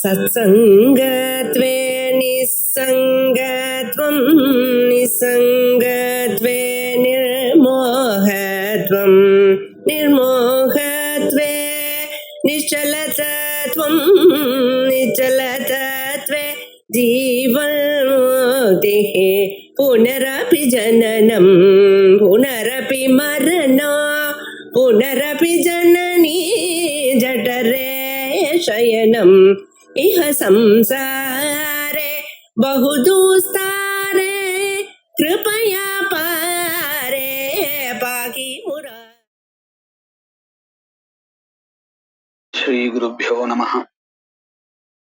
सत्सङ्गत्वे निस्सङ्गत्वं निस्सङ्गत्वे निर्मोहत्वं निर्मोहत्वे निश्चलतत्वं निश्चलतत्वे जीवन्मुक्तिः पुनरपि जननं पुनरपि मरणं पुनरपि जननी जठरे शयनम् इह संसारे बहुदुस्तारे कृपया पारे पाहि मुरा। श्री गुरुभ्यो नमः।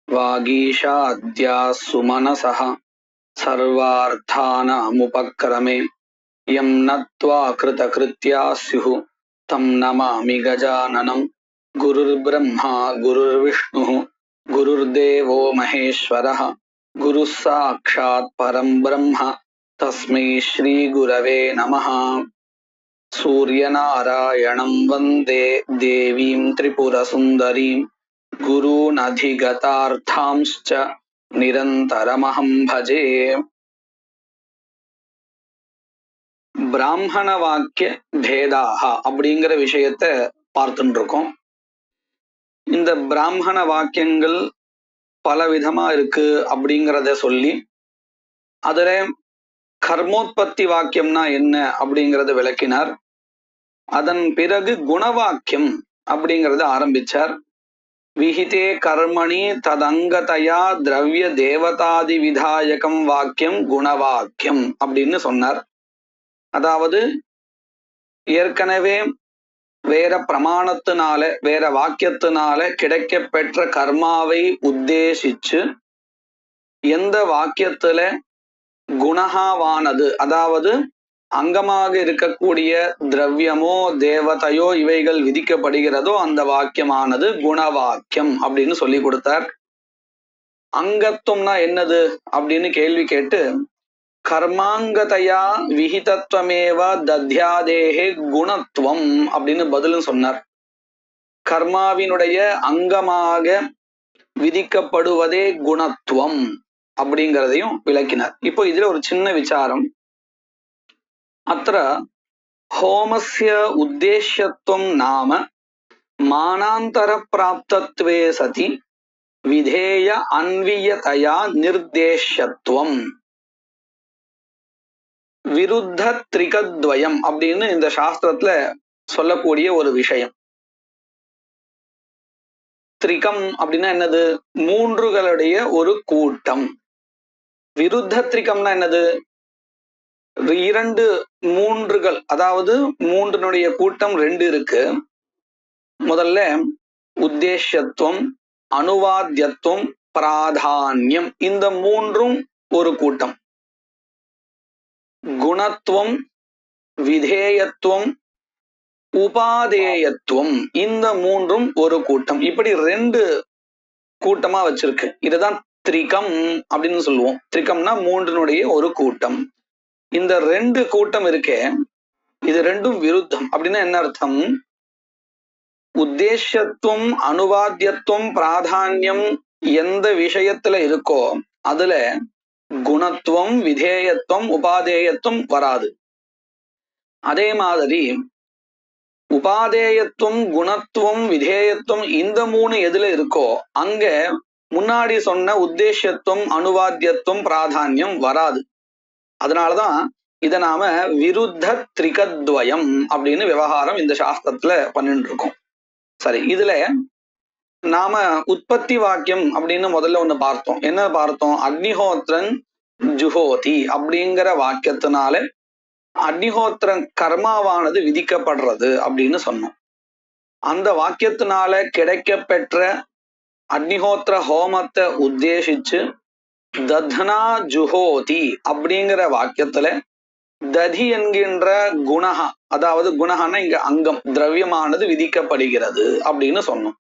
वागीशाद्या सुमनसः सर्वार्थानामुपक्रमे यं नत्वा कृतकृत्या स्युः तं नमामि गजाननं। गुरुर्ब्रह्मा गुरुर्विष्णुः गुरुर्देवो महेश्वरः गुरुः साक्षात् परं ब्रह्म तस्मै श्री गुरवे नमः। सूर्यनारायणं वन्दे देवीं त्रिपुरसुन्दरीं गुरूनधिगतार्थांश्च निरन्तरमहं भजे। பிராமண வாக்கிய பேதாக அப்படிங்கிற விஷயத்த பார்த்துட்டு இருக்கோம். இந்த பிராமண வாக்கியங்கள் பல விதமா இருக்கு அப்படிங்கிறத சொல்லி அதுல கர்மோத்பத்தி வாக்கியம்னா என்ன அப்படிங்கறத விளக்கினார். அதன் பிறகு குணவாக்கியம் அப்படிங்கறத ஆரம்பிச்சார். விஹிதே கர்மணி ததங்கதயா திரவிய தேவதாதி விதாயகம் வாக்கியம் குணவாக்கியம் அப்படின்னு சொன்னார். அதாவது ஏற்கனவே வேற பிரமாணத்தினால வேற வாக்கியத்தினால கிடைக்க பெற்ற கர்மாவை உத்தேசிச்சு எந்த வாக்கியத்துல குணகாவானது அதாவது அங்கமாக இருக்கக்கூடிய திரவியமோ தேவதையோ இவைகள் விதிக்கப்படுகிறதோ அந்த வாக்கியமானது குணவாக்கியம் அப்படின்னு சொல்லி கொடுத்தார். அங்கத்துவம்னா என்னது அப்படின்னு கேள்வி கேட்டு கர்மாங்கதையா விஹிதத்வமேவ தத்யாதேஹே குணத்துவம் அப்படின்னு பதிலும் சொன்னார். கர்மாவினுடைய அங்கமாக விதிக்கப்படுவதே குணத்துவம் அப்படிங்கிறதையும் விளக்கினார். இப்போ இதுல ஒரு சின்ன விசாரம். அத்திர ஹோமஸ்ய உத்தேஷ்யத்துவம் நாம மானாந்தர பிராப்தத்வே சதி விதேய அன்வியதயா நிர்தேஷ்யத்துவம் விருத்த திரிகத்வயம் அப்படின்னு இந்த சாஸ்திரத்துல சொல்லக்கூடிய ஒரு விஷயம். திரிகம் அப்படின்னா என்னது? மூன்றுகளுடைய ஒரு கூட்டம். விருத்த திரிகம்னா என்னது? இரண்டு மூன்றுகள், அதாவது மூன்றினுடைய கூட்டம் ரெண்டு இருக்கு. முதல்ல உத்தேஷ்யத்துவம், அனுவாத்தியத்துவம், பிராதான்யம், இந்த மூன்றும் ஒரு கூட்டம். குணத்துவம், விதேயத்துவம், உபாதேயத்துவம், இந்த மூன்றும் ஒரு கூட்டம். இப்படி ரெண்டு கூட்டமா வச்சிருக்கு. இதுதான் திரிகம் அப்படின்னு சொல்லுவோம். திரிகம்னா மூன்றினுடைய ஒரு கூட்டம். இந்த ரெண்டு கூட்டம் இருக்கே, இது ரெண்டும் விருத்தம். அப்படின்னா என்ன அர்த்தம்? உத்தேசத்துவம், அனுவாத்தியத்துவம், பிராதான்யம் எந்த விஷயத்துல இருக்கோ அதுல குணத்துவம், விதேயத்துவம், உபாதேயத்துவம் வராது. அதே மாதிரி உபாதேயத்துவம், குணத்துவம், விதேயத்துவம் இந்த மூணு எதுல இருக்கோ அங்க முன்னாடி சொன்ன உத்தேசத்துவம், அனுவாத்தியத்துவம், பிராதான்யம் வராது. அதனாலதான் இத நாம விருத்த திரிகத்வயம் அப்படின்னு விவகாரம் இந்த சாஸ்திரத்துல பண்ணிட்டு இருக்கோம். சரி, இதுல நாம உற்பத்தி வாக்கியம் அப்படின்னு முதல்ல ஒண்ணு பார்த்தோம். என்ன பார்த்தோம்? அக்னிஹோத்திரன் ஜுஹோதி அப்படிங்கிற வாக்கியத்தினால அக்னிஹோத்திரன் கர்மாவானது விதிக்கப்படுறது அப்படின்னு சொன்னோம். அந்த வாக்கியத்தினால கிடைக்க பெற்ற அக்னிஹோத்திர ஹோமத்தை உத்தேசிச்சு தத்னா ஜுஹோதி அப்படிங்கிற வாக்கியத்துல ததி என்கின்ற குணஹா, அதாவது குணஹான இங்க அங்கம், திரவியமானது விதிக்கப்படுகிறது அப்படின்னு சொன்னோம்.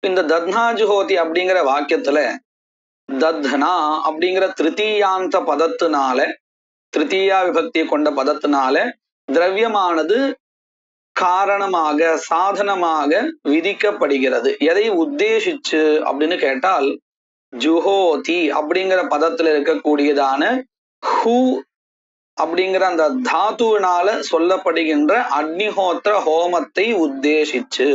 இந்த தத்னா ஜுஹோதி அப்படிங்கிற வாக்கியத்துல தத்னா அப்படிங்கிற திருத்தீயாந்த பதத்தினால, திருத்தீயா விபக்தியை கொண்ட பதத்தினால திரவியமானது காரணமாக சாதனமாக விதிக்கப்படுகிறது. எதை உத்தேசிச்சு அப்படின்னு கேட்டால் ஜுஹோதி அப்படிங்கிற பதத்துல இருக்கக்கூடியதான ஹூ அப்படிங்கிற அந்த தாத்துவினால சொல்லப்படுகின்ற அக்னிஹோத்திர ஹோமத்தை உத்தேசிச்சு.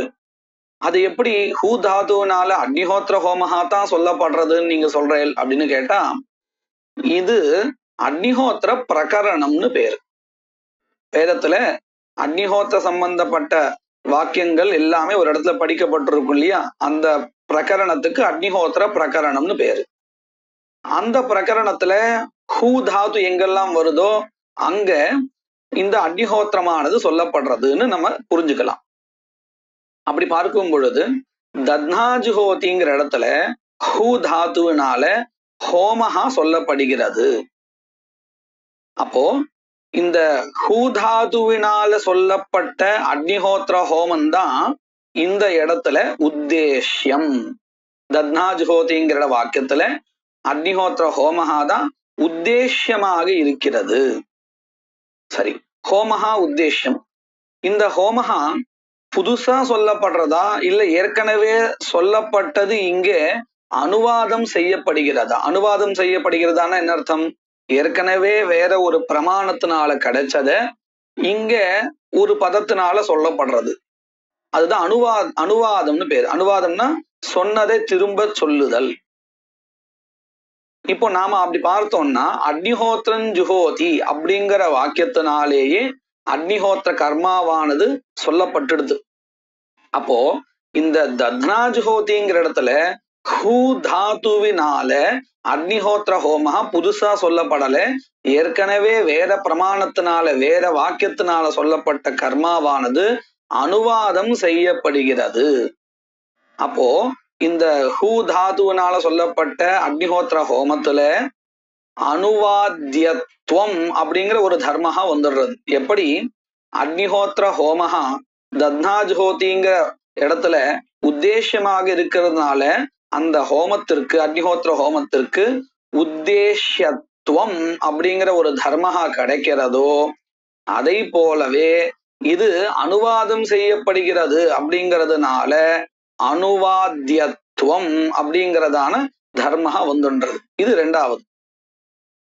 அது எப்படி ஹூ தாத்துவினால அக்னிஹோத்திர ஹோமஹா தான் சொல்லப்படுறதுன்னு நீங்க சொல்றேன் அப்படின்னு கேட்டா, இது அக்னிஹோத்திர பிரகரணம்னு பேரு. வேதத்துல அக்னிஹோத்திர சம்பந்தப்பட்ட வாக்கியங்கள் எல்லாமே ஒரு இடத்துல படிக்கப்பட்டிருக்கும் இல்லையா, அந்த பிரகரணத்துக்கு அக்னிஹோத்திர பிரகரணம்னு பேரு. அந்த பிரகரணத்துல ஹூ தாத்து எங்கெல்லாம் வருதோ அங்க இந்த அக்னிஹோத்திரமானது சொல்லப்படுறதுன்னு நம்ம புரிஞ்சுக்கலாம். அப்படி பார்க்கும் பொழுது தத்னாஜுஹோதிங்கிற இடத்துல ஹூ தாத்துவினால ஹோமஹா சொல்லப்படுகிறது. அப்போ இந்த ஹூ தாத்துவினால சொல்லப்பட்ட அக்னிஹோத்திர ஹோமம் தான் இந்த இடத்துல உத்தேஷ்யம். தத்னாஜுஹோதிங்கிற வாக்கியத்துல அக்னிஹோத்திர ஹோமஹா தான் உத்தேஷ்யமாக இருக்கிறது. சரி, ஹோமஹா உத்தேஷ்யம். இந்த ஹோமஹா புதுசா சொல்லப்படுறதா இல்ல ஏற்கனவே சொல்லப்பட்டது இங்கே அனுவாதம் செய்யப்படுகிறதா? அனுவாதம் செய்யப்படுகிறதானா என்ன அர்த்தம்? ஏற்கனவே வேற ஒரு பிரமாணத்தினால கிடைச்சத இங்க ஒரு பதத்தினால சொல்லப்படுறது, அதுதான் அனுவாதம்னு பேரு. அனுவாதம்னா சொன்னதை திரும்ப சொல்லுதல். இப்போ நாம அப்படி பார்த்தோம்னா அக்னிஹோத்திரன் ஜுஹோதி அப்படிங்கிற வாக்கியத்தினாலேயே அக்னிஹோத்திர கர்மாவானது சொல்லப்பட்டுடுது. அப்போ இந்த தத்னா ஜுஹோதிங்கிற இடத்துல ஹூ தாத்துவினால அக்னிஹோத்திர ஹோமஹா புதுசா சொல்லப்படல, ஏற்கனவே வேற பிரமாணத்தினால வேற வாக்கியத்தினால சொல்லப்பட்ட கர்மாவானது அனுவாதம் செய்யப்படுகிறது. அப்போ இந்த ஹூ தாத்துவினால சொல்லப்பட்ட அக்னிஹோத்திர ஹோமத்துல அனுவாத்தியத்துவம் அப்படிங்கிற ஒரு தர்மஹா வந்துடுறது. எப்படி அக்னிஹோத்திர ஹோமஹா தத்னாஜுஹோதிங்கிற இடத்துல உத்தேசியமாக இருக்கிறதுனால அந்த ஹோமத்திற்கு அக்னிஹோத்திர ஹோமத்திற்கு உத்தேஷ்யத்துவம் அப்படிங்கிற ஒரு தர்மஹா கிடைக்கிறதோ, அதை போலவே இது அனுவாதம் செய்யப்படுகிறது அப்படிங்கிறதுனால அனுவாத்தியத்துவம் அப்படிங்கிறதான தர்மஹா வந்துன்றது. இது ரெண்டாவது.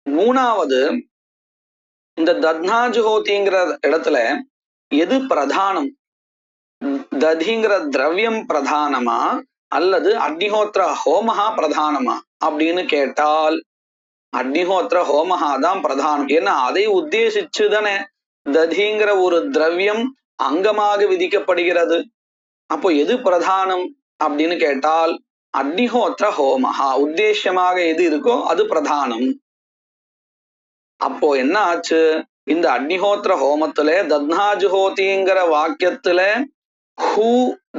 மூணாவது, இந்த தத்னாஜுஹோதிங்கிற இடத்துல எது பிரதானம்? ததிங்கிற திரவியம் பிரதானமா அல்லது அக்னிஹோத்திர ஹோமஹா பிரதானமா அப்படின்னு கேட்டால் அக்னிஹோத்திர ஹோமஹா தான் பிரதானம். ஏன்னா அதை உத்தேசிச்சு தானே ததிங்கிற ஒரு திரவியம் அங்கமாக விதிக்கப்படுகிறது. அப்போ எது பிரதானம் அப்படின்னு கேட்டால் அக்னிஹோத்திர ஹோமஹா, உத்தேசியமாக எது இருக்கோ அது பிரதானம். அப்போ என்ன ஆச்சு? இந்த அக்னிஹோத்திர ஹோமத்துல தத்னாஜுஹோதிங்கிற வாக்கியத்துல ஹூ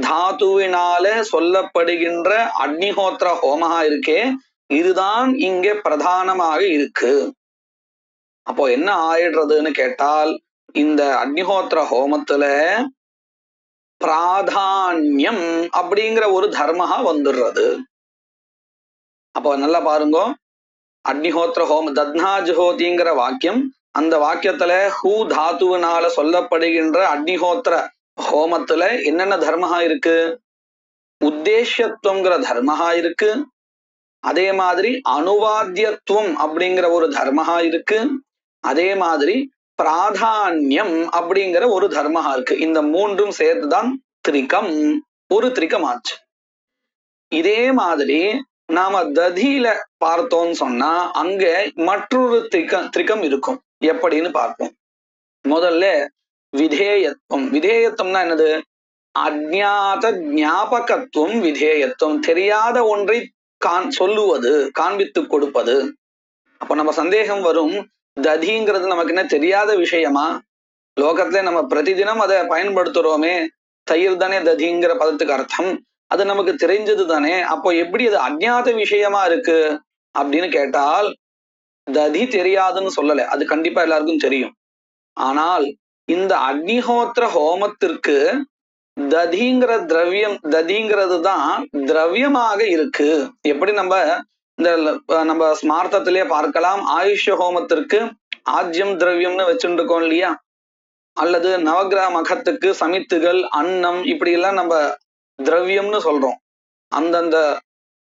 தாத்துவினால சொல்லப்படுகின்ற அக்னிஹோத்திர ஹோமஹா இருக்கே, இதுதான் இங்கே பிரதானமாக இருக்கு. அப்போ என்ன ஆயிடுறதுன்னு கேட்டால் இந்த அக்னிஹோத்திர ஹோமத்துல பிராதான்யம் அப்படிங்கிற ஒரு தர்மஹா வந்துடுறது. அப்போ நல்லா பாருங்க, அக்னிஹோத்திர ஹோம தத்னாஜுஹோதிங்கிற வாக்கியம், அந்த வாக்கியத்துல ஹூ தாத்துவினால சொல்லப்படுகின்ற அக்னிஹோத்திர ஹோமத்துல என்னென்ன தர்மஹா இருக்கு? உத்தேஷ்யத்துவங்கிற தர்மஹா இருக்கு, அதே மாதிரி அனுவாத்தியத்துவம் அப்படிங்கிற ஒரு தர்மஹா இருக்கு, அதே மாதிரி பிராதான்யம் அப்படிங்கிற ஒரு தர்மஹா இருக்கு. இந்த மூன்றும் சேர்த்துதான் திரிகம், ஒரு திரிகம் ஆச்சு. இதே மாதிரி நாம ததியில பார்த்தோம்னு சொன்னா அங்க மற்றொரு திரிகம் இருக்கும். எப்படின்னு பார்ப்போம். முதல்ல விதேயத்துவம். விதேயத்துவம்னா என்னது? அஜ்ஞாத ஞாபகத்துவம் விதேயத்துவம், தெரியாத ஒன்றை சொல்லுவது, காண்பித்து கொடுப்பது. அப்ப நம்ம சந்தேகம் வரும், ததிங்கிறது நமக்கு என்ன தெரியாத விஷயமா? லோகத்துல நம்ம பிரதிதினம் அதை பயன்படுத்துறோமே, தயிர் தானே ததிங்கிற பதத்துக்கு அர்த்தம், அது நமக்கு தெரிஞ்சது தானே. அப்போ எப்படி அது அஜ்ஞாத விஷயமா இருக்கு அப்படின்னு கேட்டால் ததி தெரியாதுன்னு சொல்லல, அது கண்டிப்பா எல்லாருக்கும் தெரியும். ஆனால் இந்த அக்னிஹோத்திர ஹோமத்திற்கு ததிங்கிற திரவியம், ததிங்கிறது தான் திரவியமாக இருக்கு. எப்படி நம்ம ஸ்மார்த்தத்திலே பார்க்கலாம், ஆயுஷ்ய ஹோமத்திற்கு ஆஜ்யம் திரவியம்னு வச்சுட்டு இருக்கோம் இல்லையா? அல்லது நவகிரக மகத்துக்கு சமித்துகள், அன்னம், இப்படி எல்லாம் நம்ம திரவியம்னு சொல்றோம். அந்தந்த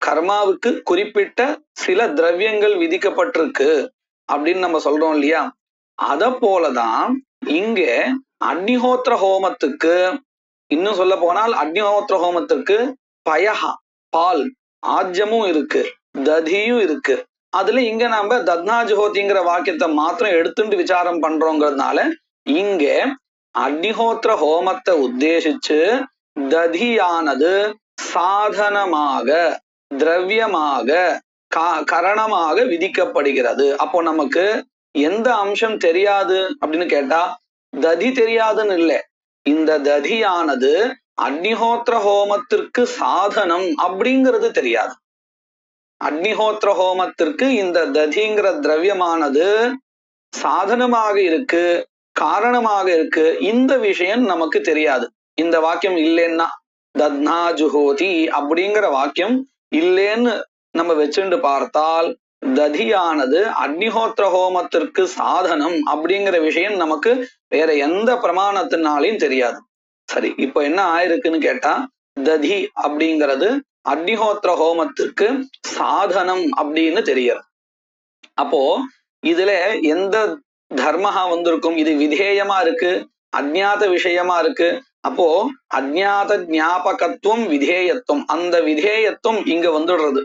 கர்மாவுக்கு குறிப்பிட்ட சில திரவியங்கள் விதிக்கப்பட்டிருக்கு அப்படின்னு நம்ம சொல்றோம் இல்லையா? அத போலதான் இங்க அக்னிஹோத்திர ஹோமத்துக்கு, இன்னும் சொல்ல போனால் அக்னிஹோத்திர ஹோமத்திற்கு பயஹா, பால், ஆஜ்யமும் இருக்கு, ததியும் இருக்கு. அதுல இங்க நாம தத்னாஜுஹோதிங்கிற வாக்கியத்தை மாத்திரம் எடுத்துட்டு விசாரம் பண்றோங்கிறதுனால இங்க அக்னிஹோத்திர ஹோமத்தை உத்தேசிச்சு ததியானது சாதனமாக, திரவியமாக, கரணமாக விதிக்கப்படுகிறது. அப்போ நமக்கு எந்த அம்சம் தெரியாது அப்படின்னு கேட்டா ததி தெரியாதுன்னு இல்லை, இந்த ததியானது அக்னிஹோத்திர ஹோமத்திற்கு சாதனம் அப்படிங்கிறது தெரியாது. அக்னிஹோத்திர ஹோமத்திற்கு இந்த ததிங்கிற திரவியமானது சாதனமாக இருக்கு, காரணமாக இருக்கு, இந்த விஷயம் நமக்கு தெரியாது. இந்த வாக்கியம் இல்லைன்னா, தத்னா ஜுஹோதி அப்படிங்கிற வாக்கியம் இல்லைன்னு நம்ம வச்சுட்டு பார்த்தால் ததியானது அக்னிஹோத்திர ஹோமத்திற்கு சாதனம் அப்படிங்கிற விஷயம் நமக்கு வேற எந்த பிரமாணத்தினாலையும் தெரியாது. சரி, இப்ப என்ன ஆயிருக்குன்னு கேட்டா ததி அப்படிங்கிறது அக்னிஹோத்திர ஹோமத்திற்கு சாதனம் அப்படின்னு தெரியாது. அப்போ இதுல எந்த தர்மஹா வந்திருக்கும்? இது விதேயமா இருக்கு, அஜ்ஞாத விஷயமா இருக்கு. அப்போ அஜ்ஞாத ஞாபகத்துவம், விதேயத்துவம், அந்த விதேயத்துவம் இங்க வந்துடுறது.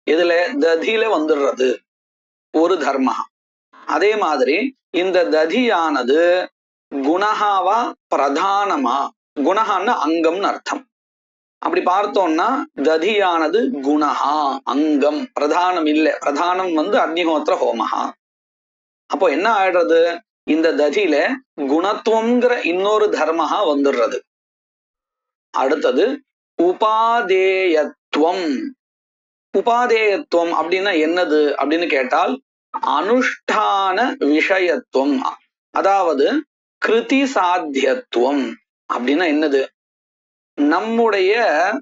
இதுல ததியில வந்துடுறது ஒரு தர்மஹா. அதே மாதிரி இந்த ததியானது குணஹாவா பிரதானமா? குணஹான்னா அங்கம்னு அர்த்தம். அப்படி பார்த்தோம்னா ததியானது குணஹா, அங்கம், பிரதானம் இல்லை. பிரதானம் அக்னிஹோத்திர ஹோமஹா. அப்போ என்ன ஆயிடுறது? இந்த ததியில குணத்துவம்ங்கிற இன்னொரு தர்மஹா வந்துடுறது. அடுத்தது உபாதேயத்துவம். உபாதேயத்துவம் அப்படின்னா என்னது அப்படின்னு கேட்டால் அனுஷ்டான விஷயத்துவம், அதாவது கிருதி சாத்தியத்துவம். அப்படின்னா என்னது? நம்முடைய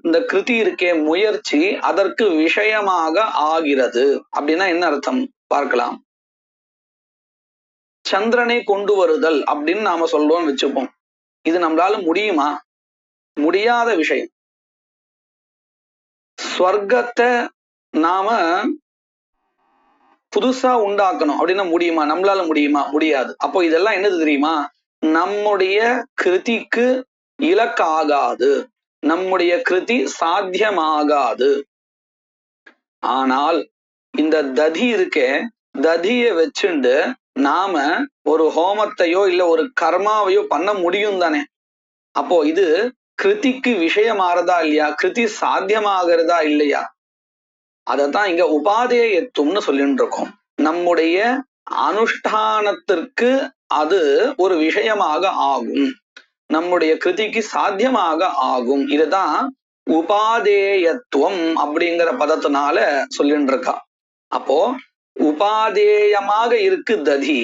இந்த கிருதி இருக்கே, முயற்சி, அதற்கு விஷயமாக ஆகிறது. அப்படின்னா என்ன அர்த்தம் பார்க்கலாம். சந்திரனை கொண்டு வருதல் அப்படின்னு நாம சொல்றோம் வச்சுப்போம். இது நம்மளால முடியுமா? முடியாத விஷயம். ஸ்வர்க்கத்தை நாம புதுசா உண்டாக்கணும் அப்படின்னா முடியுமா? நம்மளால முடியுமா? முடியாது. அப்போ இதெல்லாம் என்னது தெரியுமா? நம்முடைய கிருதிக்கு இலக்காகாது, நம்முடைய கிருதி சாத்தியமாகாது. ஆனால் இந்த ததி இருக்கே, ததிய வச்சுண்டு நாம ஒரு ஹோமத்தையோ இல்ல ஒரு கர்மாவையோ பண்ண முடியும் தானே. அப்போ இது கிருதிக்கு விஷயமாறதா இல்லையா? கிருதி சாத்தியமாகிறதா இல்லையா? அதத்தான் இங்க உபாதேயத்துவம்னு சொல்லிட்டு இருக்கோம். நம்முடைய அனுஷ்டானத்திற்கு அது ஒரு விஷயமாக ஆகும், நம்முடைய கிருதிக்கு சாத்தியமாக ஆகும். இதுதான் உபாதேயத்துவம் அப்படிங்கிற பதத்தினால சொல்லிட்டு இருக்கா. அப்போ உபாதேயமாக இருக்கு ததி.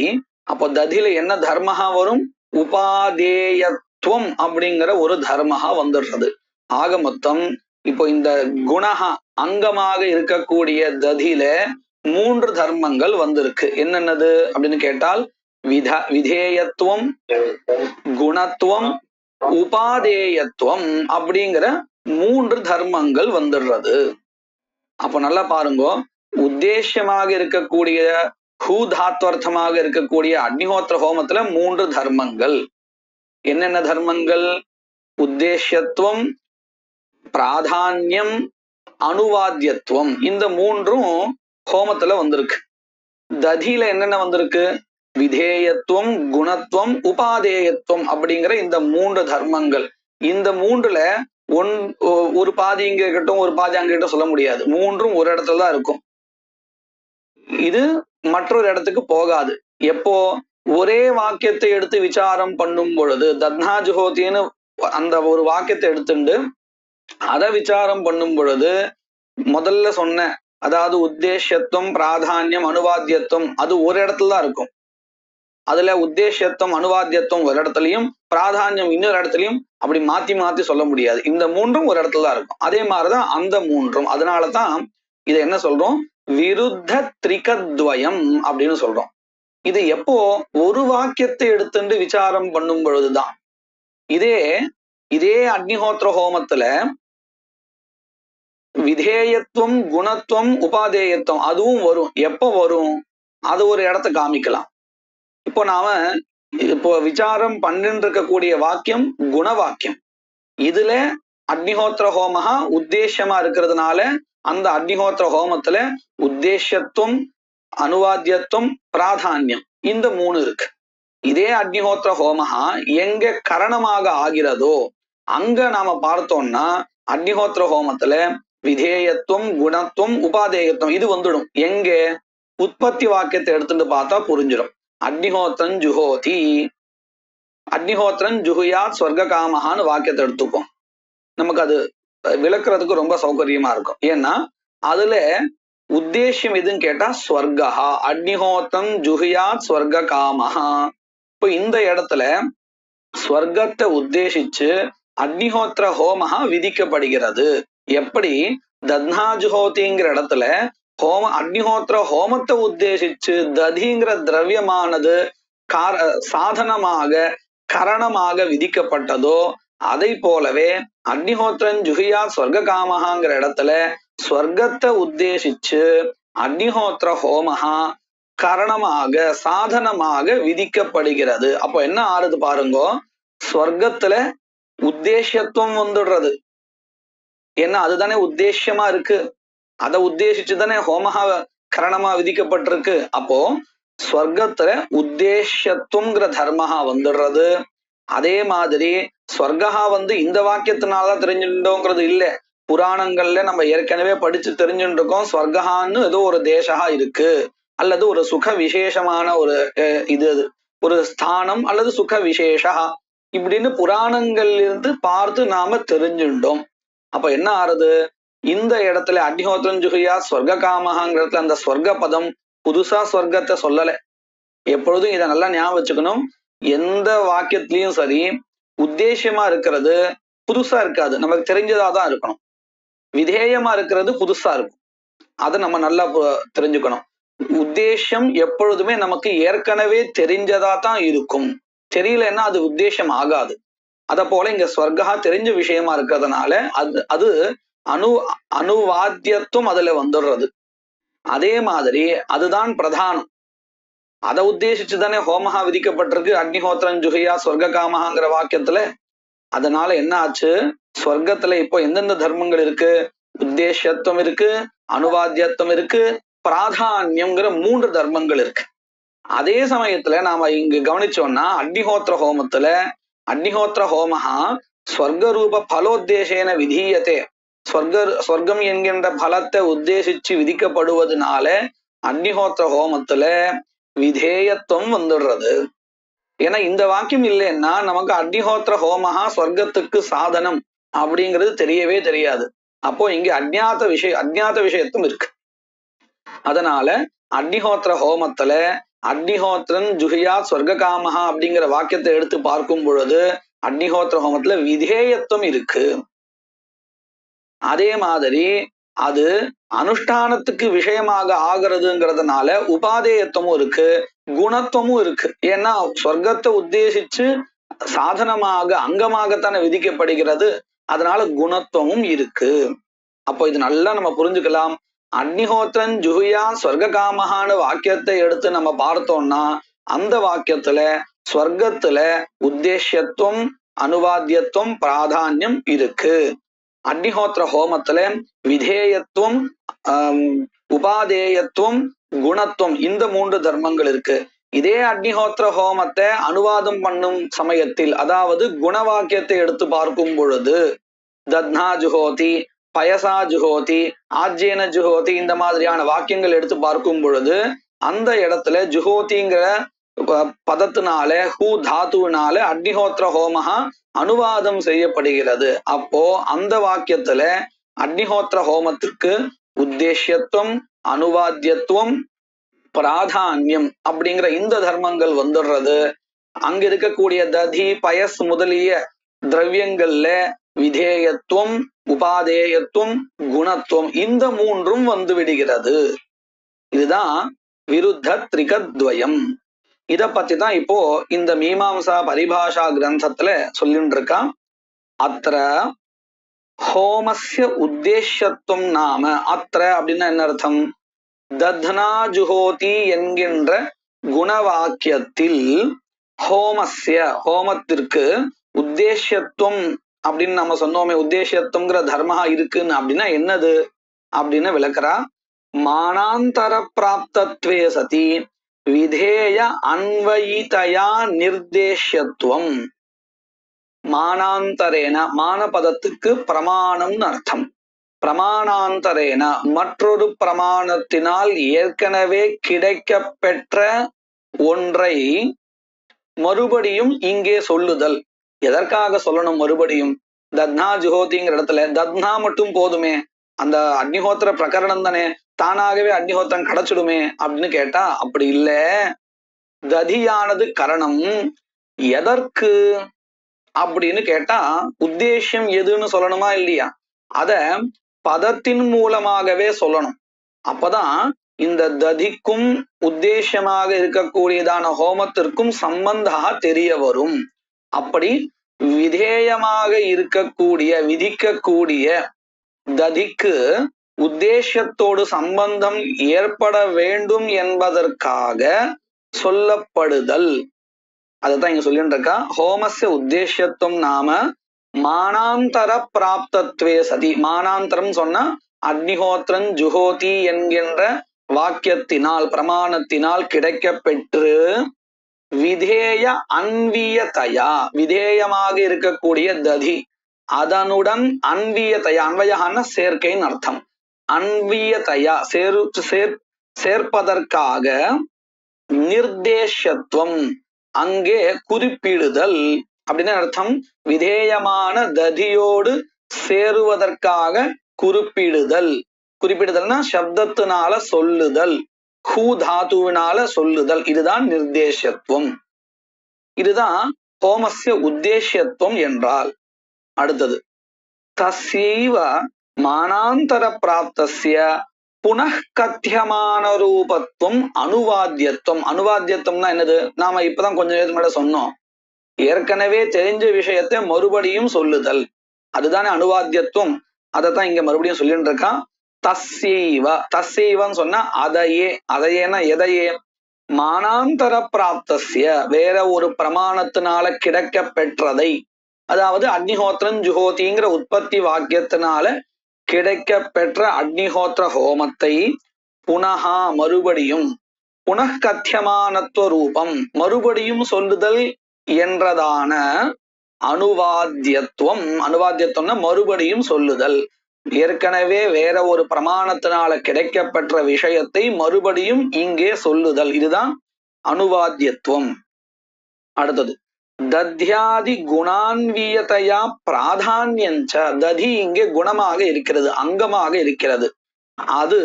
அப்போ ததியில என்ன தர்மஹா வரும்? உபாதேயத்துவம் அப்படிங்கிற ஒரு தர்மஹா வந்துடுறது. ஆக மொத்தம் இப்போ இந்த குணஹா அங்கமாக இருக்கக்கூடிய ததியில 3 தர்மங்கள் வந்திருக்கு. என்னென்னது அப்படின்னு கேட்டால் விதேயத்துவம், குணத்துவம், உபாதேயத்துவம் அப்படிங்கிற 3 தர்மங்கள் வந்துடுறது. அப்போ நல்லா பாருங்க, உத்தேசியமாக இருக்கக்கூடிய ஹூதாத்வர்த்தமாக இருக்கக்கூடிய அக்னிஹோத்திர ஹோமத்துல 3 தர்மங்கள். என்னென்ன தர்மங்கள்? உத்தேசியத்துவம், பிராதான்யம், அனுவாத்தியத்துவம். இந்த 3ம் ஹோமத்துல வந்திருக்கு. ததியில என்னென்ன வந்திருக்கு? விதேயத்துவம், குணத்துவம், உபாதேயத்துவம் அப்படிங்கிற இந்த 3 தர்மங்கள். இந்த 3ல ஒரு பாதி இங்க இருக்கட்டும், ஒரு பாதி அங்க கிட்ட சொல்ல முடியாது. 3ம் ஒரு இடத்துல தான் இருக்கும். இது மற்றொரு இடத்துக்கு போகாது. எப்போ? ஒரே வாக்கியத்தை எடுத்து விசாரம் பண்ணும் பொழுது, தத்னா ஜுஹோதின்னு அந்த ஒரு வாக்கியத்தை எடுத்துட்டு அதை விசாரம் பண்ணும் பொழுது முதல்ல சொன்ன, அதாவது உத்தேசியத்துவம், பிராதான்யம், அனுவாத்தியத்துவம், அது ஒரு இடத்துல தான் இருக்கும். அதுல உத்தேசியத்துவம், அனுவாத்தியத்துவம் ஒரு இடத்துலயும், பிராதான்யம் இன்னொரு இடத்துலயும் அப்படி மாத்தி மாத்தி சொல்ல முடியாது. இந்த 3ம் ஒரு இடத்துல தான் இருக்கும். அதே மாதிரிதான் அந்த 3ம். அதனாலதான் இதை என்ன சொல்றோம்? விருத்த திரிகத்வயம் அப்படின்னு சொல்றோம். இது எப்போ ஒரு வாக்கியத்தை எடுத்துட்டு விசாரம் பண்ணும் பொழுதுதான். இதே அக்னிஹோத்திர ஹோமத்துல விதேயத்துவம், குணத்துவம், உபாதேயத்துவம் அதுவும் வரும். எப்போ வரும்? அது ஒரு இடத்த காமிக்கலாம். இப்போ விசாரம் பண்ணிட்டு இருக்கக்கூடிய வாக்கியம் குண வாக்கியம். இதுல அக்னிஹோத்திர ஹோமஹா உத்தேசமா இருக்கிறதுனால அந்த அக்னிஹோத்திர ஹோமத்துல உத்தேசத்துவம், அனுவாத்தியத்துவம், பிராதான்யம் இந்த 3 இருக்கு. இதே அக்னிஹோத்திர ஹோமஹா எங்க கரணமாக ஆகிறதோ அங்க நாம பார்த்தோம்னா அக்னிஹோத்திர ஹோமத்துல விதேயத்துவம், குணத்துவம், உபாதேயத்துவம் இது வந்துடும். எங்க உற்பத்தி வாக்கியத்தை எடுத்துட்டு பார்த்தா புரிஞ்சிடும். அக்னிஹோத்திரன் ஜுஹோதி, அக்னிஹோத்திரன் ஜுஹுயாத் ஸ்வர்க காமஹான்னு வாக்கியத்தை எடுத்துப்போம். நமக்கு அது விளக்குறதுக்கு ரொம்ப சௌகரியமா இருக்கும். ஏன்னா அதுல உத்தேசம் எதுன்னு கேட்டா ஸ்வர்கஹா, அக்னிஹோத்திரம் ஜுஹுயாத் ஸ்வர்க காமஹா. இப்போ இந்த இடத்துல ஸ்வர்க்கத்தை உத்தேசிச்சு அக்னிஹோத்திர ஹோமஹா விதிக்கப்படுகிறது. எப்படி தத்னாஜுஹோதிங்கிற இடத்துல அக்னிஹோத்திர ஹோமத்தை உத்தேசிச்சு ததிங்கிற திரவியமானது சாதனமாக கரணமாக விதிக்கப்பட்டதோ அதை போலவே அக்னிஹோத்திரன் ஜுஹியா ஸ்வர்க காமஹாங்கிற இடத்துல ஸ்வர்க்கத்தை உத்தேசிச்சு அக்னிஹோத்திர ஹோமஹா கரணமாக சாதனமாக விதிக்கப்படுகிறது. அப்போ என்ன ஆறுது பாருங்க, ஸ்வர்க்கத்துல உத்தேசத்துவம் வந்துடுறது. ஏன்னா அதுதானே உத்தேசமா இருக்கு. அதை உத்தேசிச்சுதானே ஹோமஹா கரணமா விதிக்கப்பட்டிருக்கு. அப்போ ஸ்வர்க்கத்துல உத்தேசத்துவங்கிற தர்மஹா வந்துடுறது. அதே மாதிரி ஸ்வர்கஹா இந்த வாக்கியத்தினாலதான் தெரிஞ்சுட்டோங்கிறது இல்லை. புராணங்கள்ல நம்ம ஏற்கனவே படிச்சு தெரிஞ்சுட்டு இருக்கோம். ஸ்வர்கஹான்னு ஏதோ ஒரு தேசா இருக்கு, அல்லது ஒரு சுக விசேஷமான ஒரு இது ஒரு ஸ்தானம் அல்லது சுக விசேஷா இப்படின்னு புராணங்கள்ல இருந்து பார்த்து நாம தெரிஞ்சுட்டோம். அப்ப என்ன ஆறுது, இந்த இடத்துல அக்னிஹோத்திரன் ஜுஹியா ஸ்வர்க காமஹாங்கிறதுல அந்த ஸ்வர்க பதம் புதுசா ஸ்வர்க்கத்தை சொல்லல. எப்பொழுதும் இதை நல்லா ஞாபகம் வச்சுக்கணும். எந்த வாக்கியத்திலையும் சரி உத்தேசமா இருக்கிறது புதுசா இருக்காது, நமக்கு தெரிஞ்சதாதான் இருக்கணும். விதேயமா இருக்கிறது புதுசா இருக்கும், அதை நம்ம நல்லா தெரிஞ்சுக்கணும். உத்தேசம் எப்பொழுதுமே நமக்கு ஏற்கனவே தெரிஞ்சதா தான் இருக்கும். தெரியலன்னா அது உத்தேசம் ஆகாது. அத போல இங்க ஸ்வர்கா தெரிஞ்ச விஷயமா இருக்கிறதுனால அது அனுவாத்தியத்துவம் அதுல வந்துடுறது. அதே மாதிரி அதுதான் பிரதானம். அதை உத்தேசிச்சுதானே ஹோமஹா விதிக்கப்பட்டிருக்கு அக்னிஹோத்திரன் ஜுஹியா ஸ்வர்க காமஹாங்கிற வாக்கியத்துல. அதனால என்ன ஆச்சு, ஸ்வர்க்கத்துல இப்போ எந்தெந்த தர்மங்கள் இருக்கு, உத்தேசத்துவம் இருக்கு, அனுவாத்தியத்துவம் இருக்கு, பிராதான்யம்ங்கிற 3 தர்மங்கள் இருக்கு. அதே சமயத்துல நாம இங்க கவனிச்சோம்னா அக்னிஹோத்திர ஹோமத்துல அக்னிஹோத்திர ஹோமஹா ஸ்வர்க ரூப பலோத்தேசேன விதீயத்தே, ஸ்வர்க்கம் என்கின்ற பலத்தை உத்தேசிச்சு விதிக்கப்படுவதனால அக்னிஹோத்திர ஹோமத்துல விதேயத்துவம் வந்துடுறது. ஏன்னா இந்த வாக்கியம் இல்லைன்னா நமக்கு அக்னிஹோத்திர ஹோமஹா ஸ்வர்க்கத்துக்கு சாதனம் அப்படிங்கிறது தெரியவே தெரியாது. அப்போ இங்க அஜ்ஞாத விஷயத்தும் இருக்கு. அதனால அக்னிஹோத்திர ஹோமத்துல அக்னிஹோத்திரன் ஜுஹியா ஸ்வர்க காமஹா அப்படிங்கிற வாக்கியத்தை எடுத்து பார்க்கும் பொழுது அக்னிஹோத்திர ஹோமத்துல விதேயத்துவம் இருக்கு. அதே மாதிரி அது அனுஷ்டானத்துக்கு விஷயமாக ஆகிறதுங்கிறதுனால உபாதேயத்துவமும் இருக்கு, குணத்துவமும் இருக்கு. ஏன்னா சொர்க்கத்தை உத்தேசிச்சு சாதனமாக அங்கமாகத்தானே விதிக்கப்படுகிறது, அதனால குணத்துவமும் இருக்கு. அப்போ இது நல்லா நம்ம புரிஞ்சுக்கலாம். அக்னிஹோத்திரன் ஜுஹியா ஸ்வர்க காமஹான்னு வாக்கியத்தை எடுத்து நம்ம பார்த்தோம்னா அந்த வாக்கியத்துல ஸ்வர்க்கத்துல உத்தேசத்துவம், அனுவாத்தியத்துவம், பிராதான்யம் இருக்கு. அக்னிஹோத்திர ஹோமத்துல விதேயத்துவம், உபாதேயத்துவம், குணத்துவம் இந்த 3 தர்மங்கள் இருக்கு. இதே அக்னிஹோத்திர ஹோமத்தை அனுவாதம் பண்ணும் சமயத்தில், அதாவது குணவாக்கியத்தை எடுத்து பார்க்கும் பொழுது தத்னா ஜுஹோதி, பயசா ஜுஹோதி, ஆஜ்யேன ஜுஹோதி இந்த மாதிரியான வாக்கியங்கள் எடுத்து பார்க்கும் பொழுது அந்த இடத்துல ஜுஹோதிங்கிற பதத்தினால ஹூ தாத்துவினால அக்னிஹோத்திர ஹோமஹா அனுவாதம் செய்யப்படுகிறது. அப்போ அந்த வாக்கியத்துல அக்னிஹோத்திர ஹோமத்திற்கு உத்தேசத்துவம், அனுவாத்தியத்துவம், பிராதான்யம் அப்படிங்கிற இந்த தர்மங்கள் வந்துடுறது. அங்க இருக்கக்கூடிய ததி, பயஸ் முதலிய திரவியங்கள்ல விதேயத்துவம், உபாதேயத்துவம், குணத்துவம் இந்த 3ம் வந்து விடுகிறது. இதுதான் விருத்த திரிகத்வயம். இத பத்தி தான் இப்போ இந்த மீமாம்சா பரிபாஷா கிரந்தத்துல சொல்லிட்டு இருக்கான். அத்திர ஹோமஸ்ய உத்தேசத்துவம் நாம, அத்திர அப்படின்னா என்ன அர்த்தம்? தத்னா ஜுஹோதி என்கின்ற குணவாக்கியத்தில் ஹோமஸ்ய ஹோமத்திற்கு உத்தேசத்துவம் அப்படின்னு நம்ம சொன்னோமே, உத்தேசத்துவங்கிற தர்மா இருக்குன்னு அப்படின்னா என்னது அப்படின்னு விளக்குறா. மானாந்தர பிராப்தத்வே சதி விதேய அன்வயிதயா நிர்தேசத்துவம். மானாந்தரேன, மான பதத்துக்கு பிரமாணம்னு அர்த்தம். பிரமாணாந்தரேன மற்றொரு பிரமாணத்தினால் ஏற்கனவே கிடைக்க பெற்ற ஒன்றை மறுபடியும் இங்கே சொல்லுதல். எதற்காக சொல்லணும் மறுபடியும்? தத்னா ஜுஹோதிங்கிற இடத்துல தத்னா மட்டும் போதுமே, அந்த அக்னிஹோத்திர பிரகரணம் தானே, தானாகவே அக்னிஹோத்திரம் கிடைச்சிடுமே அப்படின்னு கேட்டா அப்படி இல்ல. ததியானது கரணம். எதற்கு அப்படின்னு கேட்டா உத்தேசம் எதுன்னு சொல்லணுமா இல்லையா? அத பதத்தின் மூலமாகவே சொல்லணும். அப்பதான் இந்த ததிக்கும் உத்தேசமாக இருக்கக்கூடியதான ஹோமத்திற்கும் சம்பந்தா தெரிய வரும். அப்படி விதேயமாக இருக்கக்கூடிய விதிக்கக்கூடிய ததிக்கு உத்தேசத்தோடு சம்பந்தம் ஏற்பட வேண்டும் என்பதற்காக சொல்லப்படுதல். அதுதான் இங்க சொல்லிட்டு இருக்கா. ஹோமஸ்ய உத்தேசத்துவம் நாம மானாந்தர பிராப்தத்வே சதி. மானாந்தரம் சொன்னா அக்னிஹோத்திரன் ஜுஹோதி என்கின்ற வாக்கியத்தினால் பிரமாணத்தினால் கிடைக்க பெற்று விதேய அன்வியதயா, விதேயமாக இருக்கக்கூடிய ததி அதனுடன் அன்வியதயா, அன்வயகான சேர்க்கைன்னு அர்த்தம். அன்வியதயா சேர்ப்பதற்காக நிர்தேசத்துவம் அங்கே குறிப்பிடுதல் அப்படின்னு அர்த்தம். விதேயமான ததியோடு சேருவதற்காக குறிப்பிடுதல். குறிப்பிடுதல்னா சப்தத்தினால சொல்லுதல், ஹூ தாத்துவினால சொல்லுதல். இதுதான் நிர்தேசத்துவம். இதுதான் ஹோமஸ்ய உத்தேசத்துவம் என்றால். அடுத்தது தஸ்யைவ மானாந்தர பிராப்தஸ்ய புனఃகத்தியமான ரூபத்துவம் அனுவாத்தியத்துவம். அனுவாத்தியத்துவம்னா என்னது? நாம இப்பதான் கொஞ்ச நேரத்துக்கு மேல சொன்னோம். ஏற்கனவே தெரிஞ்ச விஷயத்தை மறுபடியும் சொல்லுதல், அதுதானே அனுவாத்தியத்துவம். அதைத்தான் இங்க மறுபடியும் சொல்லிட்டு இருக்கான். தஸ்யைவ, தஸ்யைவன்னு சொன்னா அதையே, அதையேனா எதையே? மானாந்தர பிராப்தஸ்ய வேற ஒரு பிரமாணத்தினால கிடைக்க பெற்றதை, அதாவது அக்னிஹோத்திரன் ஜுஹோதிங்கிற உற்பத்தி வாக்கியத்தினால கிடைக்க பெற்ற அக்னிஹோத்திர ஹோமத்தை புனகா மறுபடியும், புனఃகத்தியமானத்துவ ரூபம் மறுபடியும் சொல்லுதல் என்றதான அனுவாத்தியத்துவம். அனுவாத்தியத்துவம்னா மறுபடியும் சொல்லுதல். ஏற்கனவே வேற ஒரு பிரமாணத்தினால கிடைக்க பெற்ற விஷயத்தை மறுபடியும் இங்கே சொல்லுதல். இதுதான் அனுவாத்தியத்துவம். அடுத்தது தத்யாதி குணான்வியதையா பிராதான்யஞ்ச. ததி இங்கே குணமாக இருக்கிறது, அங்கமாக இருக்கிறது. அது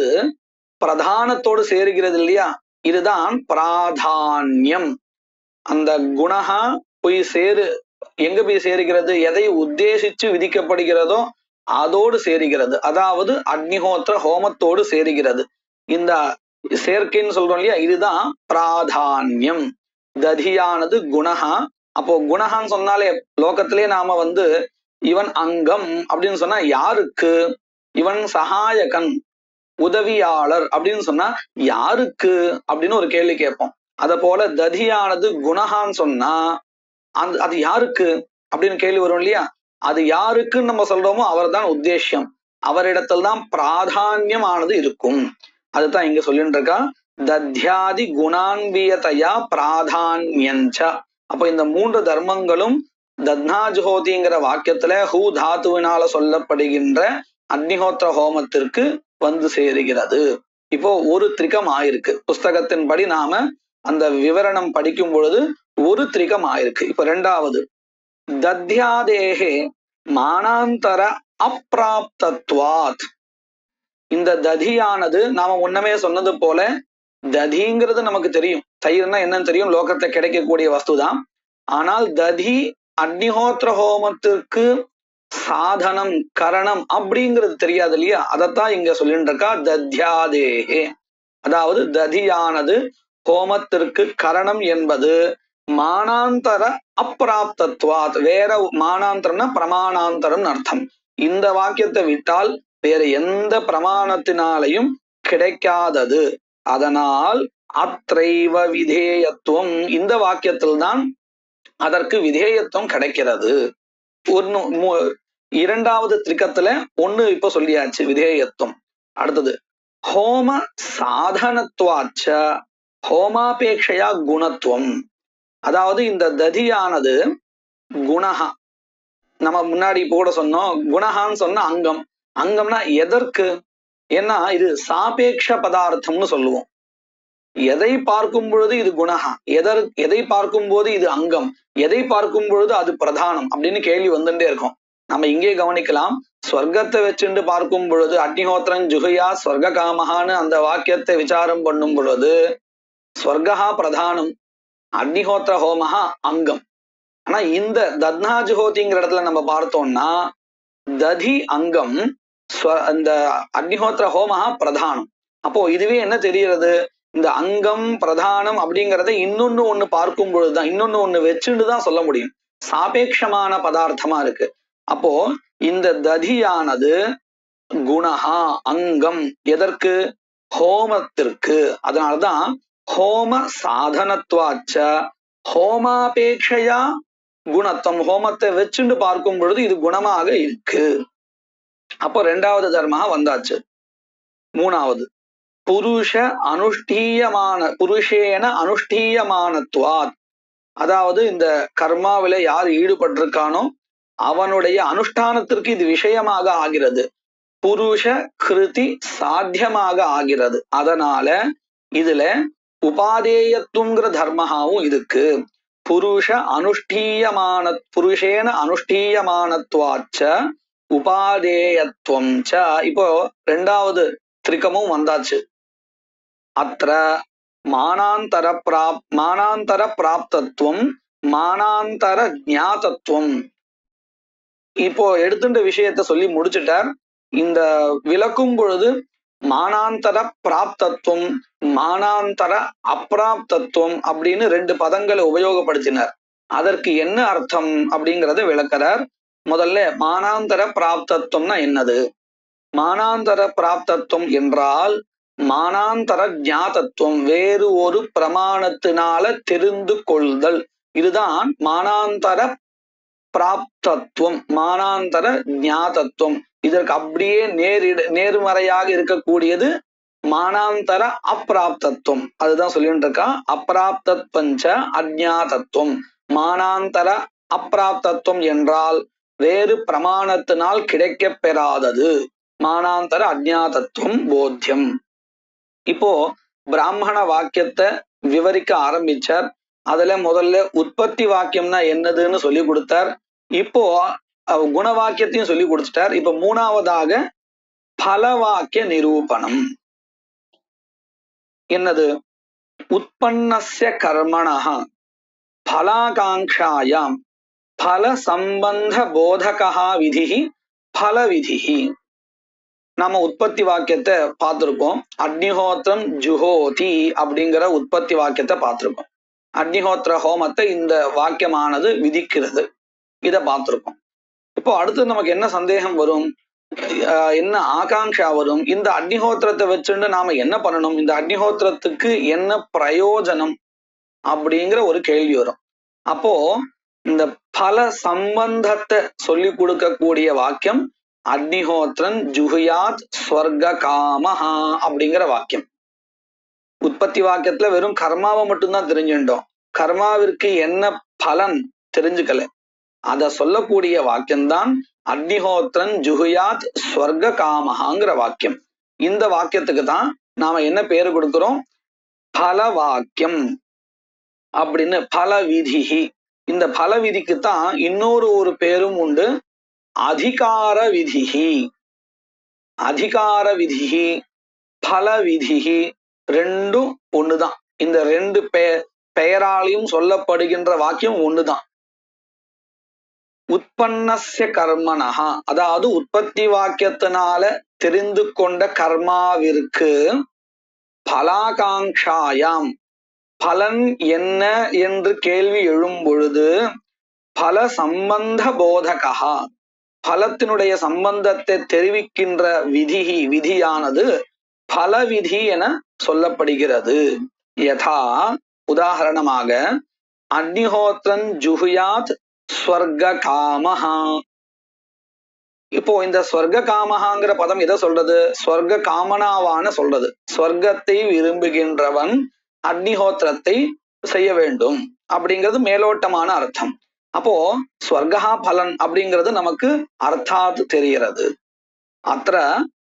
பிரதானத்தோடு சேருகிறது இல்லையா? இதுதான் பிராதான்யம். அந்த குணகா போய் எங்க போய் சேருகிறது? எதை உத்தேசிச்சு விதிக்கப்படுகிறதோ அதோடு சேருகிறது. அதாவது அக்னிஹோத்திர ஹோமத்தோடு சேருகிறது. இந்த சேர்க்கைன்னு சொல்றோம் இல்லையா, இதுதான் பிராதான்யம். ததியானது குணகா. அப்போ குணகான்னு சொன்னாலே லோகத்திலே நாம இவன் அங்கம் அப்படின்னு சொன்னா யாருக்கு? இவன் சகாயகன், உதவியாளர் அப்படின்னு சொன்னா யாருக்கு அப்படின்னு ஒரு கேள்வி கேட்போம். அத போல ததியானது குணகான்னு சொன்னா அது யாருக்கு அப்படின்னு கேள்வி வரும் இல்லையா? அது யாருக்குன்னு நம்ம சொல்றோமோ அவர் தான் உத்தேசியம், அவரிடத்தில் தான் பிராதான்யம் ஆனது இருக்கும். அதுதான் இங்க சொல்லிட்டு இருக்கா. தத்யாதி குணான்வியதையா பிராதான்யஞ்ச. அப்ப இந்த மூன்று தர்மங்களும் தத்னா ஜுஹோதிங்கிற வாக்கியத்துல ஹூ தாத்துவினால சொல்லப்படுகின்ற அக்னிஹோத்திர ஹோமத்திற்கு சேருகிறது. இப்போ ஒரு திரிகம் ஆயிருக்கு. புஸ்தகத்தின்படி நாம அந்த விவரணம் படிக்கும் பொழுது ஒரு திரிகம் ஆயிருக்கு. இப்ப ரெண்டாவது தத்யாதேகே மானாந்தர அப்பிராப்தத்வாத். இந்த ததியானது நாம முன்னமே சொன்னது போல, ததிங்கிறது நமக்கு தெரியும், தயிர்னா என்னன்னு தெரியும், லோகத்தை கிடைக்கக்கூடிய வஸ்துதான். ஆனால் ததி அக்னிஹோத்திர ஹோமத்திற்கு சாதனம் கரணம் அப்படிங்கிறது தெரியாது இல்லையா? அதைத்தான் இங்க சொல்லிட்டு இருக்கா. தத்யாதேகே, அதாவது ததியானது ஹோமத்திற்கு கரணம் என்பது மானாந்தர அப்பிராப்தத்வாத், வேற மானாந்தரம்னா பிரமாணாந்தரம் அர்த்தம். இந்த வாக்கியத்தை விட்டால் வேற எந்த பிரமாணத்தினாலையும் கிடைக்காதது. அதனால் அத்ரைவ விதேயத்துவம், இந்த வாக்கியத்தில் தான் அதற்கு விதேயத்துவம் கிடைக்கிறது. இரண்டாவது திரிகத்துல ஒண்ணு இப்ப சொல்லியாச்சு விதேயத்துவம். அடுத்தது ஹோம சாதனத்துவாச்ச ஹோமாபேட்சையா குணத்துவம். அதாவது இந்த ததியானது குணஹா, நம்ம முன்னாடி கூட சொன்னோம் குணஹான்னு சொன்ன அங்கம். அங்கம்னா எதற்கு? ஏன்னா இது சாபேக்ஷ பதார்த்தம்னு சொல்லுவோம். எதை பார்க்கும் பொழுது இது குணஹா, எதை பார்க்கும் போது இது அங்கம், எதை பார்க்கும் பொழுது அது பிரதானம் அப்படின்னு கேள்வி வந்துட்டே இருக்கும். நம்ம இங்கே கவனிக்கலாம். ஸ்வர்க்கத்தை வச்சுட்டு பார்க்கும் பொழுது அக்னிஹோத்திரன் ஜுகையா ஸ்வர்க காமஹான்னு அந்த வாக்கியத்தை விசாரம் பண்ணும் பொழுது ஸ்வர்கஹா பிரதானம், அக்னிஹோத்திர ஹோமஹா அங்கம். ஆனா இந்த தத்னா ஜுஹோதிங்கிற இடத்துல நம்ம பார்த்தோம்னா ததி அங்கம், இந்த அக்னிஹோத்திர ஹோமஹா பிரதானம். அப்போ இதுவே என்ன தெரிகிறது? இந்த அங்கம் பிரதானம் அப்படிங்கிறத இன்னொன்னு ஒண்ணு பார்க்கும் பொழுதுதான், இன்னொன்னு ஒண்ணு வச்சுட்டு தான் சொல்ல முடியும். சாபேட்சமான பதார்த்தமா இருக்கு. அப்போ இந்த ததியானது குணஹா அங்கம், எதற்கு? ஹோமத்திற்கு. அதனால்தான் ஹோம சாதனத்துவாச்ச ஹோமாபேட்சையா குணத்துவம், ஹோமத்தை வச்சுட்டு பார்க்கும் பொழுது இது குணமாக இருக்கு. அப்போ ரெண்டாவது தர்மா வந்தாச்சு. மூணாவது புருஷ அனுஷ்டீயமான புருஷேன அனுஷ்டீயமானத்துவாத், அதாவது இந்த கர்மாவில யார் ஈடுபட்டிருக்கானோ அவனுடைய அனுஷ்டானத்திற்கு இது விஷயமாக ஆகிறது. புருஷ கிருதி சாத்தியமாக ஆகிறது. அதனால இதுல உபாதேயத்துவங்கிற தர்மஹாவும் இருக்கு. புருஷ அனுஷ்டீயமான புருஷேன அனுஷ்டீயமானத்வாச்ச உபாதேயத்துவம் ச. இப்போ ரெண்டாவது திரிகமும் வந்தாச்சு. அത്ര மானாந்தர பிராப்தத்துவம் மானாந்தர ஞாதத்துவம். இப்போ எடுத்துட்ட விஷயத்த சொல்லி முடிச்சுட்டார். இந்த விளக்கும் பொழுது மானாந்தர பிராப்தத்துவம் மானாந்தர அப்பிராப்தத்துவம் அப்படின்னு ரெண்டு பதங்களை உபயோகப்படுத்தினார். அதற்கு என்ன அர்த்தம் அப்படிங்கிறத விளக்கிறார். முதல்ல மானாந்தர பிராப்தத்துவம்னா என்னது? மானாந்தர பிராப்தத்துவம் என்றால் மானாந்தர ஞாதத்துவம், வேறு ஒரு பிரமாணத்தினால தெரிந்து கொள்தல். இதுதான் மானாந்தர பிராப்தத்துவம், மானாந்தர ஞாதத்துவம். இதற்கு அப்படியே நேர்மறையாக இருக்கக்கூடியது மானாந்தர அப்பிராப்தத்துவம். அதுதான் சொல்லிட்டு இருக்கா. அப்பிராப்தத்வஞ்ச அஜ்ஞாதத்துவம். மானாந்தர அப்பிராப்தத்துவம் என்றால் வேறு பிரமாணத்தினால் கிடைக்க பெறாதது. மானாந்தர அஜ்ஞாதத்துவம் போத்தியம். இப்போ பிராமண வாக்கியத்தை விவரிக்க ஆரம்பிச்சார். அதுல முதல்ல உற்பத்தி வாக்கியம்னா என்னதுன்னு சொல்லி கொடுத்தார். இப்போ குண வாக்கியத்தையும் சொல்லி கொடுத்துட்டார். இப்ப மூணாவதாக பல வாக்கிய நிரூபணம். என்னது? உற்பன்னஸ்ய கர்மணஹ பலாகாங்காயாம் பல சம்பந்த போதகா விதிஹி பல விதிஹி. நாம உற்பத்தி வாக்கியத்தை பார்த்திருக்கோம். அக்னிஹோத்திரம் ஜுஹோதி அப்படிங்கிற உற்பத்தி வாக்கியத்தை பார்த்திருக்கோம். அக்னிஹோத்திர ஹோமத்தை இந்த வாக்கியமானது விதிக்கிறது. இதை பார்த்திருக்கோம். இப்போ அடுத்து நமக்கு என்ன சந்தேகம் வரும், என்ன ஆகாங்ஷா வரும்? இந்த அக்னிஹோத்திரத்தை வச்சுட்டு நாம என்ன பண்ணணும், இந்த அக்னிஹோத்திரத்துக்கு என்ன பிரயோஜனம் அப்படிங்கிற ஒரு கேள்வி வரும். அப்போ இந்த பல சம்பந்தத்தை சொல்லி கொடுக்கக்கூடிய வாக்கியம் அக்னிஹோத்திரன் ஜுஹுயாத் ஸ்வர்க காமஹா அப்படிங்கிற வாக்கியம். உற்பத்தி வாக்கியத்துல வெறும் கர்மாவை மட்டும்தான் தெரிஞ்சுட்டோம். கர்மாவிற்கு என்ன பலன் தெரிஞ்சுக்கல. அத சொல்லக்கூடிய வாக்கியம்தான் அக்னிஹோத்திரன் ஜுஹுயாத் ஸ்வர்க காமஹாங்கிற வாக்கியம். இந்த வாக்கியத்துக்கு தான் நாம என்ன பேரு கொடுக்கிறோம்? பல வாக்கியம் அப்படின்னு, பல விதிஹி. இந்த பல விதிக்கு தான் இன்னொரு பேரும் உண்டு, அதிகார விதிஹி. அதிகார விதிஹி பல விதிஹி ரெண்டும் ஒண்ணுதான். இந்த ரெண்டு பெயராலையும் சொல்லப்படுகின்ற வாக்கியம் ஒண்ணுதான். உற்பன்னஸ்ய கர்மனஹா, அதாவது உற்பத்தி வாக்கியத்தினால தெரிந்து கொண்ட கர்மாவிற்கு பலாகாங்காயாம் பலன் என்ன என்று கேள்வி எழும் பொழுது பல சம்பந்த போதகா, பலத்தினுடைய சம்பந்தத்தை தெரிவிக்கின்ற விதியானது பல விதி என சொல்லப்படுகிறது. யதா, உதாரணமாக, அக்னிஹோத்ரன் ஜுஹுயாத் ஸ்வர்க காமஹா. இப்போ இந்த ஸ்வர்க காமஹாங்கிற பதம் எதை சொல்றது? ஸ்வர்க காமனாவான சொல்றது. ஸ்வர்க்கத்தை விரும்புகின்றவன் அக்னிஹோத்திரத்தை செய்ய வேண்டும் அப்படிங்கிறது மேலோட்டமான அர்த்தம். அப்போ ஸ்வர்கா பலன் அப்படிங்கிறது நமக்கு அர்த்தாத் தெரிகிறது. அത്ര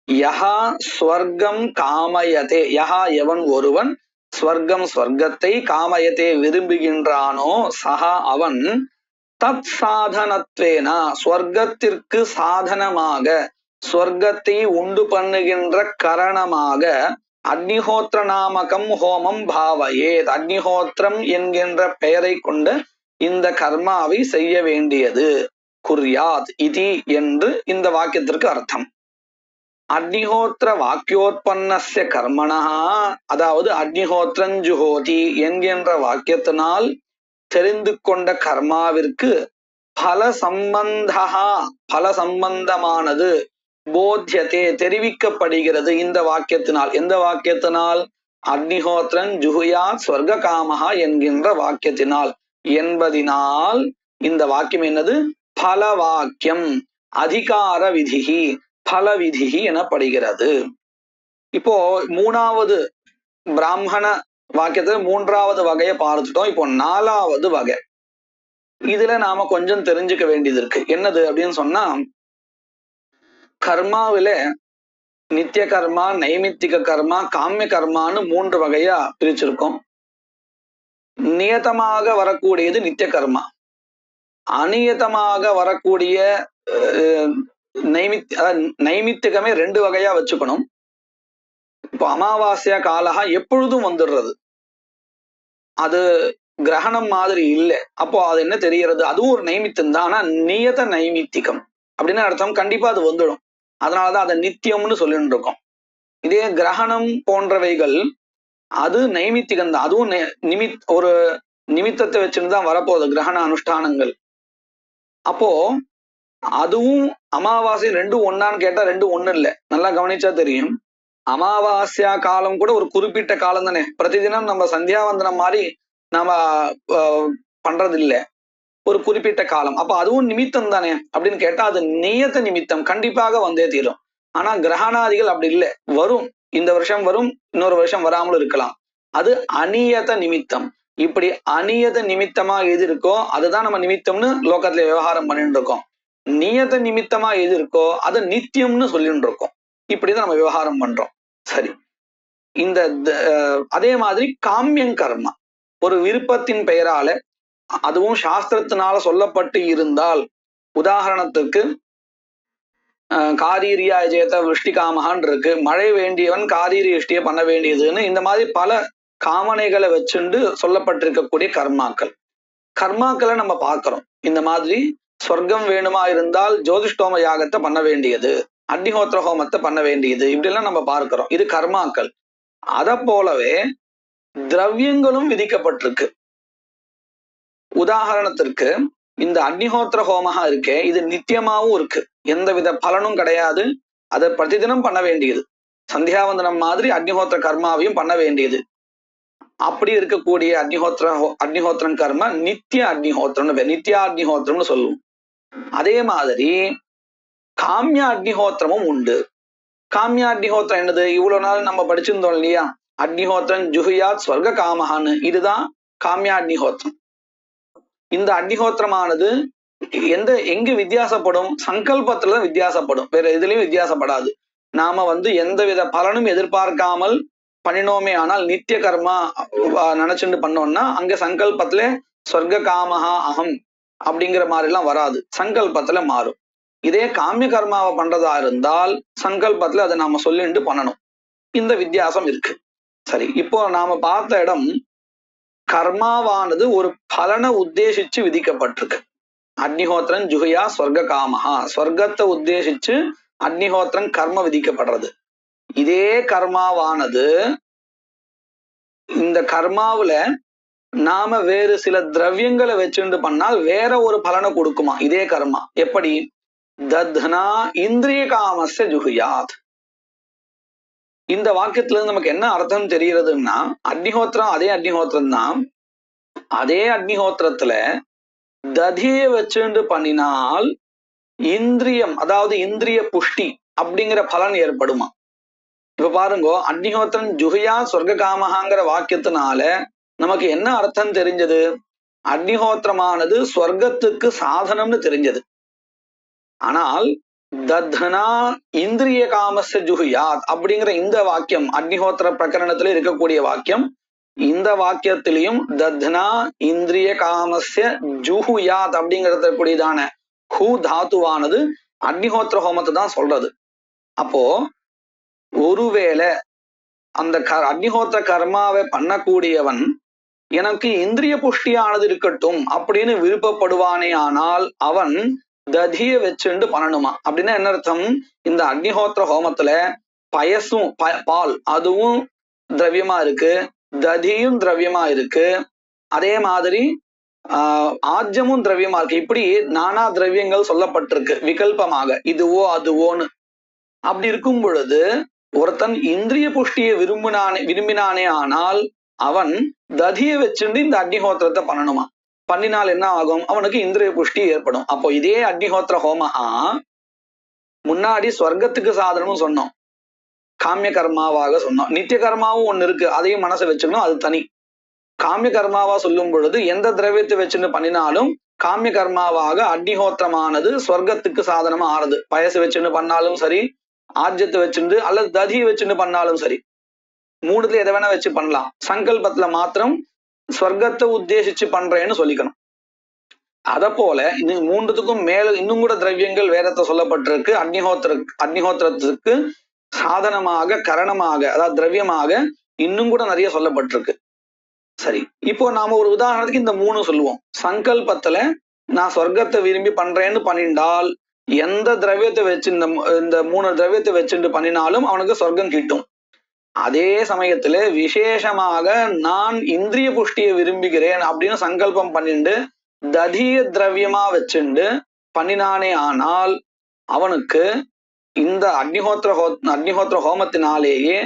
யஹா ஸ்வர்க்கம் காமயதே, யஹா எவன் ஒருவன் ஸ்வர்க்கம் ஸ்வர்க்கத்தை காமயத்தே விரும்புகின்றானோ சஹா அவன் தத் சாதனத்வேனா ஸ்வர்க்கத்திற்கு சாதனமாக ஸ்வர்க்கத்தை உண்டு பண்ணுகின்ற கரணமாக அக்னிஹோத்திர நாமகம் ஹோமம் பாவயேத், அக்னிஹோத்திரம் என்கின்ற பெயரை கொண்ட இந்த கர்மாவை செய்ய வேண்டியது. குர்யாத் இதி என்று இந்த வாக்கியத்திற்கு அர்த்தம். அக்னிஹோத்திர வாக்கியோத்பன்னஸ்ய கர்மணா, அதாவது அக்னிஹோத்திரன் ஜுஹோதி என்கின்ற வாக்கியத்தினால் தெரிந்து கொண்ட கர்மாவிற்கு பல சம்பந்தா, பல சம்பந்தமானது போத்தியதே தெரிவிக்கப்படுகிறது இந்த வாக்கியத்தினால். எந்த வாக்கியத்தினால்? அக்னிஹோத்திரன் ஜுஹுயாத் ஸ்வர்க காமஹா என்கின்ற வாக்கியத்தினால் என்பதினால் இந்த வாக்கியம் என்னது? பல வாக்கியம், அதிகார விதிகி, பல விதிகி எனப்படுகிறது. இப்போ மூணாவது பிராமண வாக்கியத்துல மூன்றாவது வகையை பார்த்துட்டோம். இப்போ நாலாவது வகை, இதுல நாம கொஞ்சம் தெரிஞ்சுக்க வேண்டியது இருக்கு. என்னது அப்படின்னு சொன்னா, கர்மாவில நித்திய கர்மா, நைமித்திக கர்மா, காமிய கர்மான்னு மூன்று வகையா பிரிச்சிருக்கோம். நியதமாக வரக்கூடியது நித்திய கர்மா, அநியதமாக வரக்கூடிய நைமித்திகமே ரெண்டு வகையா வச்சுக்கணும். இப்போ அமாவாசையா காலகா எப்பொழுதும் வந்துடுறது, அது கிரகணம் மாதிரி இல்லை. அப்போ அது என்ன தெரிகிறது? அதுவும் ஒரு நைமித்தம் தான், ஆனா நியத நைமித்திகம் அப்படின்னு அர்த்தம். கண்டிப்பா அது வந்துடும், அதனாலதான் அதை நித்தியம்னு சொல்லிட்டு இருக்கோம். இதே கிரகணம் போன்றவைகள் அது நைமித்திகம் தான், அதுவும் ஒரு நிமித்தத்தை வச்சுன்னு தான் வரப்போகுது கிரகண அனுஷ்டானங்கள். அப்போ அதுவும் அமாவாசை ரெண்டும் ஒன்னான்னு கேட்டா ரெண்டும் ஒண்ணு இல்லை. நல்லா கவனிச்சா தெரியும். அமாவாசையா காலம் கூட ஒரு குறிப்பிட்ட காலம் தானே. பிரதிதினம் நம்ம சந்தியாவந்தனம் மாதிரி நாம பண்றது இல்லை, ஒரு குறிப்பிட்ட காலம். அப்ப அதுவும் நிமித்தம் தானே அப்படின்னு கேட்டா அது நியத நிமித்தம், கண்டிப்பாக வந்தே தீரும். ஆனா கிரகணாதிகள் அப்படி இல்லை, வரும், இந்த வருஷம் வரும், இன்னொரு வருஷம் வராமலும் இருக்கலாம். அது அநியத நிமித்தம். இப்படி அநியத நிமித்தமா எது இருக்கோ அதுதான் நம்ம நிமித்தம்னு லோகத்துல விவகாரம் பண்ணிட்டு இருக்கோம். நியத நிமித்தமா எது இருக்கோ அது நித்தியம்னு சொல்லிட்டு இருக்கோம். இப்படிதான் நம்ம விவகாரம் பண்றோம். சரி, இந்த அதே மாதிரி காமியம் கர்மா ஒரு விருப்பத்தின் பெயரால, அதுவும் சாஸ்திரத்தினால சொல்லப்பட்டு இருந்தால், உதாரணத்துக்கு காரீரியா ஜேத விருஷ்டி காமகான் இருக்கு, மழை வேண்டியவன் காரீரி விஷ்டிய பண்ண வேண்டியதுன்னு இந்த மாதிரி பல காமனைகளை வச்சுண்டு சொல்லப்பட்டிருக்கக்கூடிய கர்மாக்களை நம்ம பார்க்கிறோம். இந்த மாதிரி சொர்க்கம் வேணுமா இருந்தால் ஜோதிஷ்டோம யாகத்தை பண்ண வேண்டியது, அக்னிஹோத்திர ஹோமத்தை பண்ண வேண்டியது, இப்படி எல்லாம் நம்ம பார்க்கிறோம். இது கர்மாக்கள். அத போலவே திரவியங்களும் விதிக்கப்பட்டிருக்கு. உதாரணத்திற்கு இந்த அக்னிஹோத்திர ஹோமகா இருக்கே, இது நித்தியமாவும் இருக்கு, எந்தவித பலனும் கிடையாது, அதை பிரதிதினம் பண்ண வேண்டியது. சந்தியாவந்தனம் மாதிரி அக்னிஹோத்திர கர்மாவையும் பண்ண வேண்டியது. அப்படி இருக்கக்கூடிய அக்னிஹோத்திரன் கர்மா நித்திய அக்னிஹோத்திரம்னு, நித்தியா அக்னிஹோத்திரம்னு சொல்லுவோம். அதே மாதிரி காமிய அக்னிஹோத்திரமும் உண்டு. காமிய அக்னிஹோத்திரம் என்னது? இவ்வளவு நாள் நம்ம படிச்சிருந்தோம் இல்லையா, அக்னிஹோத்திரன் ஜுஹுயாத் ஸ்வர்க காமஹான்னு, இதுதான் காமிய அக்னிஹோத்திரம். இந்த அக்னிஹோத்திரமானது எங்க வித்தியாசப்படும்? சங்கல்பத்துல வித்தியாசப்படும், வேற எதுலயும் வித்தியாசப்படாது. நாம எந்தவித பலனும் எதிர்பார்க்காமல் பண்ணினோமே ஆனால் நித்திய கர்மா நினைச்சுட்டு பண்ணோம்னா அங்க சங்கல்பத்துல ஸ்வர்க காமஹா அகம் அப்படிங்கிற மாதிரி எல்லாம் வராது, சங்கல்பத்துல மாறும். இதே காமிய கர்மாவை பண்றதா இருந்தால் சங்கல்பத்துல அதை நாம சொல்லிட்டு பண்ணணும். இந்த வித்தியாசம் இருக்கு. சரி, இப்போ நாம பார்த்த இடம் கர்மாவானது ஒரு பலனை உத்தேசிச்சு விதிக்கப்பட்டிருக்கு. அக்னிஹோத்திரன் ஜுஹயா ஸ்வர்க காமஹா, ஸ்வர்க்கத்தை உத்தேசிச்சு அக்னிஹோத்திரன் கர்ம விதிக்கப்படுறது. இதே கர்மாவானது இந்த கர்மாவுல நாம வேறு சில திரவியங்களை வச்சுட்டு பண்ணால் வேற ஒரு பலனை கொடுக்குமா இதே கர்மா. எப்படி? தத்னா இந்திரிய காமஸ்ய ஜுஹுயாத். இந்த வாக்கியத்துல இருந்து நமக்கு என்ன அர்த்தம் தெரிகிறதுன்னா, அக்னிஹோத்திரம் அதே அக்னிஹோத்திரம் தான். அதே அக்னிஹோத்திரத்துல ததிய வச்சுண்டு பண்ணினால் இந்திரியம், அதாவது இந்திரிய புஷ்டி அப்படிங்கிற பலன் ஏற்படுமா. இப்ப பாருங்க, அக்னிஹோத்திரம் ஜுஹியா சொர்க்க காமஹாங்கிற வாக்கியத்தினால நமக்கு என்ன அர்த்தம் தெரிஞ்சது? அக்னிஹோத்திரமானது சொர்க்கத்துக்கு சாதனம்னு தெரிஞ்சது. ஆனால் தத்னா இந்திரிய காமஸ்ய ஜுஹியாத் அப்படிங்கிற இந்த வாக்கியம் அக்னிஹோத்திர பிரகரணத்துல இருக்கக்கூடிய வாக்கியம், இந்த வாக்கியத்திலையும் தத்னா இந்திரிய காமஸ்ய ஜுஹுயாத் அப்படிங்கிறதுக்கூடியதான ஹூ தாத்துவானது அக்னிஹோத்திர ஹோமத்தை தான் சொல்றது. அப்போ ஒருவேளை அந்த அக்னிஹோத்திர கர்மாவை பண்ணக்கூடியவன் எனக்கு இந்திரிய புஷ்டியானது இருக்கட்டும் அப்படின்னு விருப்பப்படுவானே ஆனால் அவன் ததிய வச்சுண்டு பண்ணணுமா. அப்படின்னா என்ன அர்த்தம்? இந்த அக்னிஹோத்திர ஹோமத்துல பயசும் பால் அதுவும் திரவியமா இருக்கு, ததியும் திரவியமா இருக்கு, அதே மாதிரி ஆஜ்யமும் திரவியமா இருக்கு. இப்படி நானா திரவியங்கள் சொல்லப்பட்டிருக்கு விகல்பமாக, இதுவோ அதுவோன்னு. அப்படி இருக்கும் பொழுது ஒருத்தன் இந்திரிய புஷ்டியை விரும்பினானே ஆனால் அவன் ததியை வச்சுட்டு இந்த அக்னிஹோத்திரத்தை பண்ணணுமா. பண்ணினால் என்ன ஆகும்? அவனுக்கு இந்திரிய புஷ்டி ஏற்படும். அப்போ இதே அக்னிஹோத்திர ஹோமஹா முன்னாடி ஸ்வர்க்கத்துக்கு சாதனம்னு சொன்னோம், காமிய கர்மாவாக சொன்னோம். நித்திய கர்மாவும் ஒண்ணு இருக்கு, அதையும் மனசை வச்சுக்கணும், அது தனி. காமிய கர்மாவா சொல்லும் பொழுது எந்த திரவியத்தை வச்சுட்டு பண்ணினாலும் காமிய கர்மாவாக அக்னிஹோத்திரமானது ஸ்வர்க்கத்துக்கு சாதனமா ஆறுது. பயசு வச்சுட்டு பண்ணாலும் சரி, ஆஜ்யத்தை வச்சுட்டு அல்லது ததியை வச்சுட்டு பண்ணாலும் சரி, மூணுல எதை வேணா வச்சு பண்ணலாம். சங்கல்பத்துல மாத்திரம் ஸ்வர்க்கத்தை உத்தேசிச்சு பண்றேன்னு சொல்லிக்கணும். அத போல இது மூன்றுத்துக்கும் மேல இன்னும் கூட திரவியங்கள் வேதத்தை சொல்லப்பட்டிருக்கு. அக்னிஹோத்திரத்துக்கு சாதனமாக கரணமாக அதாவது திரவியமாக இன்னும் கூட நிறைய சொல்லப்பட்டிருக்கு. சரி, இப்போ நாம ஒரு உதாரணத்துக்கு இந்த மூணு சொல்லுவோம். சங்கல்பத்துல நான் சொர்க்கத்தை விரும்பி பண்றேன்னு பண்ணிண்டால் எந்த திரவியத்தை வச்சு இந்த மூணு திரவியத்தை வச்சுட்டு பண்ணினாலும் அவனுக்கு சொர்க்கம் கிட்டும். அதே சமயத்துல விசேஷமாக நான் இந்திரிய புஷ்டியை விரும்புகிறேன் அப்படின்னு சங்கல்பம் பண்ணிட்டு ததிய திரவியமா வச்சுண்டு பண்ணினானே ஆனால் அவனுக்கு இந்த அக்னிஹோத்திர ஹோமத்தினாலேயே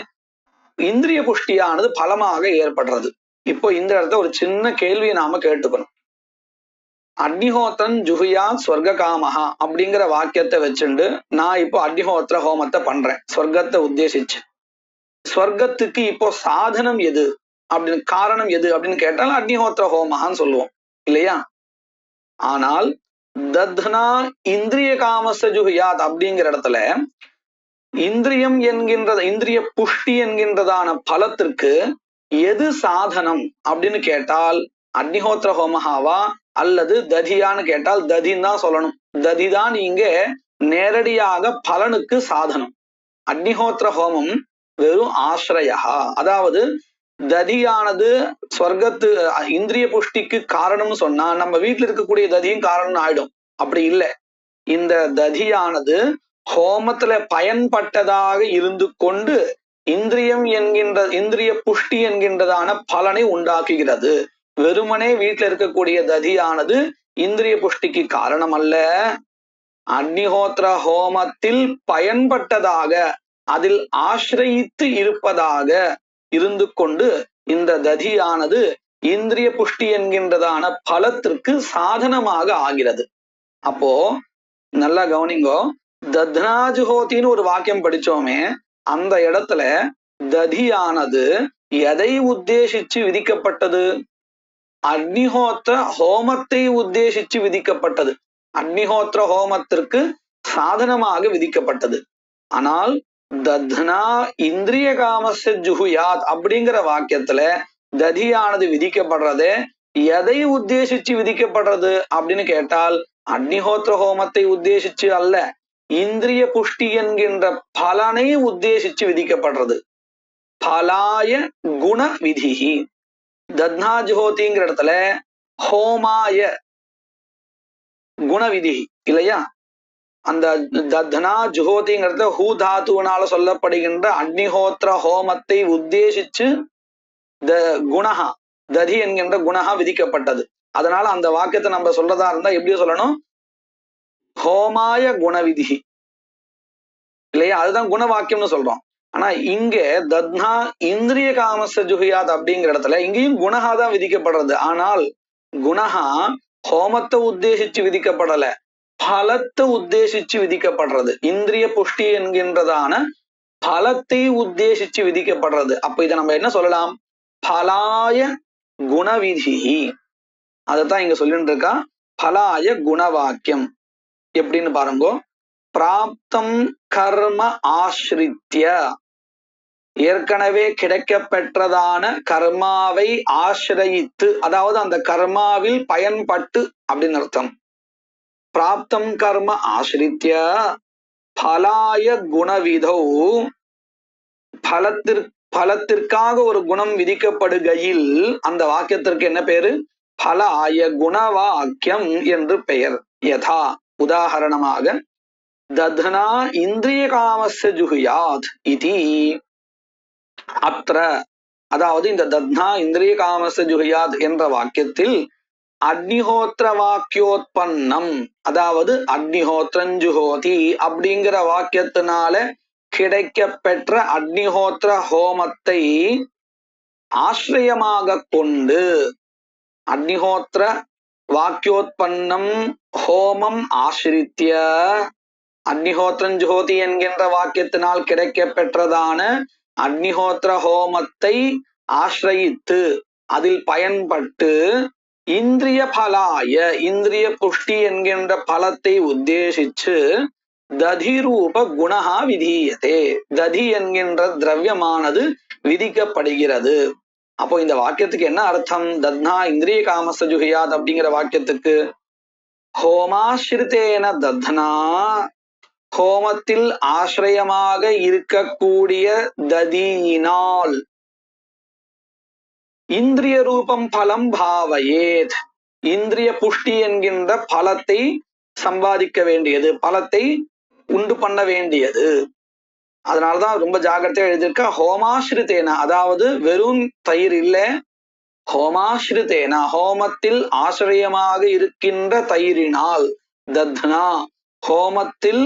இந்திரிய புஷ்டியானது பலமாக ஏற்படுறது. இப்போ இந்த இடத்துல ஒரு சின்ன கேள்வியை நாம கேட்டுக்கணும். அக்னிஹோத்திரன் ஜுஹியா ஸ்வர்க காமஹா அப்படிங்கிற வாக்கியத்தை வச்சுண்டு நான் இப்போ அக்னிஹோத்திர ஹோமத்தை பண்றேன் ஸ்வர்க்கத்தை உத்தேசிச்சு. ஸ்வர்க்கத்துக்கு இப்போ சாதனம் எது அப்படின்னு, காரணம் எது அப்படின்னு கேட்டால் அக்னிஹோத்திர ஹோமஹான்னு சொல்லுவோம் இல்லையா. ஆனால் தத்னா இந்திரிய காமஸ்ய ஜுஹியாத் அப்படிங்கிற இடத்துல இந்திரியம் இந்திரிய புஷ்டி என்கின்றதான பலத்திற்கு எது சாதனம் அப்படின்னு கேட்டால் அக்னிஹோத்திர ஹோமஹாவா அல்லது ததியான்னு கேட்டால் ததின்னு தான் சொல்லணும். ததிதான் இங்க நேரடியாக பலனுக்கு சாதனம். அக்னிஹோத்திர ஹோமம் வெறும் ஆசிரயா, அதாவது ததியானது சொர்க்கத்து இந்திரிய புஷ்டிக்கு காரணம்னு சொன்னா நம்ம வீட்டுல இருக்கக்கூடிய ததியும் காரணம் ஆயிடும். அப்படி இல்லை, இந்த ததியானது ஹோமத்துல பயன்பட்டதாக இருந்து கொண்டு இந்திரிய புஷ்டி என்கின்றதான பலனை உண்டாக்குகிறது. வெறுமனே வீட்டுல இருக்கக்கூடிய ததியானது இந்திரிய புஷ்டிக்கு காரணம் அல்ல, அக்னிஹோத்திர ஹோமத்தில் பயன்பட்டதாக அதில் ஆசிரயித்து இருப்பதாக இருந்து கொண்டு இந்த ததியானது இந்திரிய புஷ்டி என்கின்றதான பலத்திற்கு சாதனமாக ஆகிறது. அப்போ நல்லா கவனிங்கோ, தத்னாஜுஹோத்தின்னு ஒரு வாக்கியம் படிச்சோமே, அந்த இடத்துல ததியானது எதை உத்தேசிச்சு விதிக்கப்பட்டது? அக்னிஹோத்திர ஹோமத்தை உத்தேசிச்சு விதிக்கப்பட்டது. அக்னிஹோத்திர ஹோமத்திற்கு சாதனமாக விதிக்கப்பட்டது. ஆனால் தத்னா இந்திரிய காமஸ்ய ஜுஹுயாத் அப்படிங்கிற வாக்கியத்துல ததியானது விதிக்கப்படுறது எதை உத்தேசிச்சு விதிக்கப்படுறது அப்படின்னு கேட்டால் அக்னிஹோத்திர ஹோமத்தை உத்தேசிச்சு அல்ல, இந்திரிய புஷ்டி என்கின்ற பலனை உத்தேசிச்சு விதிக்கப்படுறது. பலாய குண விதிஹி. தத்னா ஜுஹோதிங்கிற இடத்துல ஹோமாய குண விதி இல்லையா. அந்த தத்னா ஜுஹோதிங்கிறத ஹூ தாத்துவனால சொல்லப்படுகின்ற அக்னிஹோத்திர ஹோமத்தை உத்தேசிச்சு குணஹா ததி என்கின்ற குணஹா விதிக்கப்பட்டது. அதனால அந்த வாக்கியத்தை நம்ம சொல்றதா இருந்தா எப்படி சொல்லணும்? ஹோமாய குணவிதி இல்லையா? அதுதான் குண வாக்கியம்னு சொல்றோம். ஆனா இங்க தத்னா இந்திரிய காமச ஜுஹியாத் அப்படிங்கிற இடத்துல இங்கேயும் குணஹா தான் விதிக்கப்படுறது. ஆனால் குணஹா ஹோமத்தை உத்தேசிச்சு விதிக்கப்படல, பலத்தை உத்தேசிச்சு விதிக்கப்படுறது. இந்திரிய புஷ்டி என்கின்றதான பலத்தை உத்தேசிச்சு விதிக்கப்படுறது. அப்ப இதை நம்ம என்ன சொல்லலாம்? பலாய குணவிதி. அதைத்தான் இங்க சொல்லிட்டு இருக்கா. பலாய குணவாக்கியம் எப்படின்னு பாருங்க. பிராப்தம் கர்ம ஆசிரித்ய, ஏற்கனவே கிடைக்க பெற்றதான கர்மாவை ஆசிரயித்து, அதாவது அந்த கர்மாவில் பயன்பட்டு அப்படின்னு அர்த்தம். பிராப்தம் கர்ம ஆசிரித்ய பலாய குணவிதோ, பலத்திற்காக ஒரு குணம் விதிக்கப்படுகையில் அந்த வாக்கியத்திற்கு என்ன பேரு? பலாய குணவாக்கியம் என்று பெயர். யதா உதாரணமாக தத்னா இந்திரிய காமஸ்ய ஜுஹ்யாத் இதி அத்ர, அதாவது இந்த தத்னா இந்திரிய காமஸ்ய ஜுஹ்யாத் என்ற வாக்கியத்தில் அக்னிஹோத்திர வாக்கியோத்பன்னம், அதாவது அக்னிஹோத்ரஞ்சுஹோதி அப்படிங்கிற வாக்கியத்தினால கிடைக்க பெற்ற அக்னிஹோத்திர ஹோமத்தை ஆசிரியமாக கொண்டு, அக்னிஹோத்திர வாக்கியோத்பன்னம் ஹோமம் ஆசிரித்ய, அக்னிஹோத்ரஞ்சுஹோதி என்கின்ற வாக்கியத்தினால் கிடைக்க பெற்றதான அக்னிஹோத்திர ஹோமத்தை ஆசிரயித்து அதில் பயன்பட்டு இந்திரிய பலாய, இந்திரிய புஷ்டி என்கின்ற பலத்தை உத்தேசிச்சு ததி ரூப குணஹா விதீயதே, ததி என்கின்ற திரவியமானது விதிக்கப்படுகிறது. அப்போ இந்த வாக்கியத்துக்கு என்ன அர்த்தம்? தத்னா இந்திரிய காமச ஜுஹ்யாத் அப்படிங்கிற வாக்கியத்துக்கு ஹோமாஸ்ரிதேன தத்னா, ஹோமத்தில் ஆசிரியமாக இருக்கக்கூடிய ததியினால் இந்திரிய ரூபம் பலம் பாவயேத், இந்திரிய புஷ்டி என்கின்ற பலத்தை சம்பாதிக்க வேண்டியது, பலத்தை உண்டு பண்ண வேண்டியது. அதனாலதான் ரொம்ப ஜாகிரதையா எழுதியிருக்க ஹோமாஸ்ரிதேன, அதாவது வெறும் தயிர் இல்ல, ஹோமாஸ்ரிதேன ஹோமத்தில் ஆசிரியமாக இருக்கின்ற தயிரினால், தத்னா ஹோமத்தில்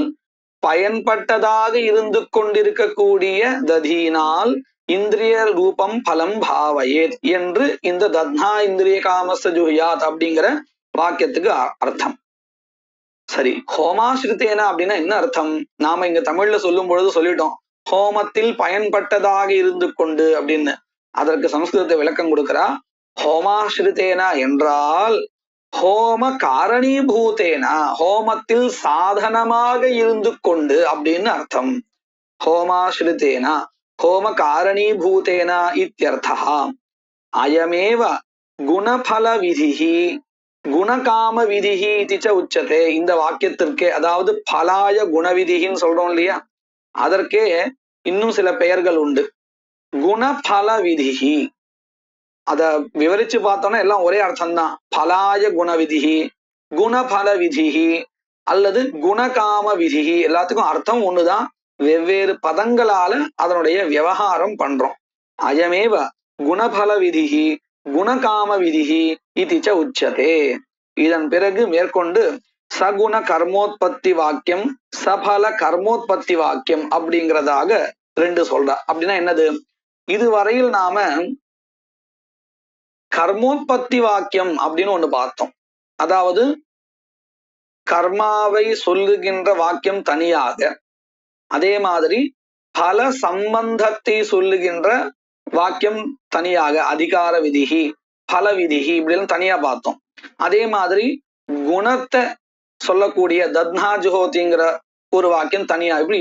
பயன்பட்டதாக இருந்து கொண்டிருக்கக்கூடிய ததியினால் இந்திரிய ரூபம் பலம் பாவயேத் என்று இந்த தத்னா இந்திரிய காமஸ்ய ஜுஹ்யாத் அப்படிங்கிற வாக்கியத்துக்கு அர்த்தம். சரி, ஹோமாஸ்ரிதேன அப்படின்னா என்ன அர்த்தம்? நாம இங்க தமிழ்ல சொல்லும் பொழுது சொல்லிட்டோம் ஹோமத்தில் பயன்பட்டதாக இருந்து கொண்டு அப்படின்னு. அதற்கு சமஸ்கிருதத்தை விளக்கம் கொடுக்கிறா. ஹோமாஸ்ரிதேன என்றால் ஹோம காரணீபூதேன, ஹோமத்தில் சாதனமாக இருந்து கொண்டு அப்படின்னு அர்த்தம். ஹோமாஸ்ரிதேன ஹோம காரணீபூதேன இத்யர்த்தா. அயமேவ குணபல விதிஹி குணகாம விதிஹி இதிச்ச உச்சதே. இந்த வாக்கியத்திற்கே, அதாவது பலாய குணவிதின்னு சொல்றோம் இல்லையா, அதற்கே இன்னும் சில பெயர்கள் உண்டு. குணபல விதிஹி, அத விவரிச்சு பார்த்தோம்னா எல்லாம் ஒரே அர்த்தம் தான். பலாய குணவிதிஹி, குணபல விதிஹி அல்லது குணகாம விதிஹி, எல்லாத்துக்கும் அர்த்தம் ஒண்ணுதான், வெவ்வேறு பதங்களால அதனுடைய விவகாரம் பண்றோம். அயமேவ குணபல விதிஹி குணகாம விதிஹி இதிச்ச உச்சதே. இதன் பிறகு மேற்கொண்டு சகுண கர்மோத்பத்தி வாக்கியம், சபல கர்மோத்பத்தி வாக்கியம் அப்படிங்கிறதாக ரெண்டு சொல்றா. அப்படின்னா என்னது? இதுவரையில் நாம கர்மோத்பத்தி வாக்கியம் அப்படின்னு ஒண்ணு பார்த்தோம். அதாவது கர்மாவை சொல்லுகின்ற வாக்கியம் தனியாக, அதே மாதிரி பல சம்பந்தத்தை சொல்லுகின்ற வாக்கியம் தனியாக, அதிகார விதிகி பல விதிகி இப்படிலாம் தனியா பார்த்தோம். அதே மாதிரி குணத்தை சொல்லக்கூடிய தத்னா ஜுஹோதிங்கிற ஒரு வாக்கியம் தனியா, இப்படி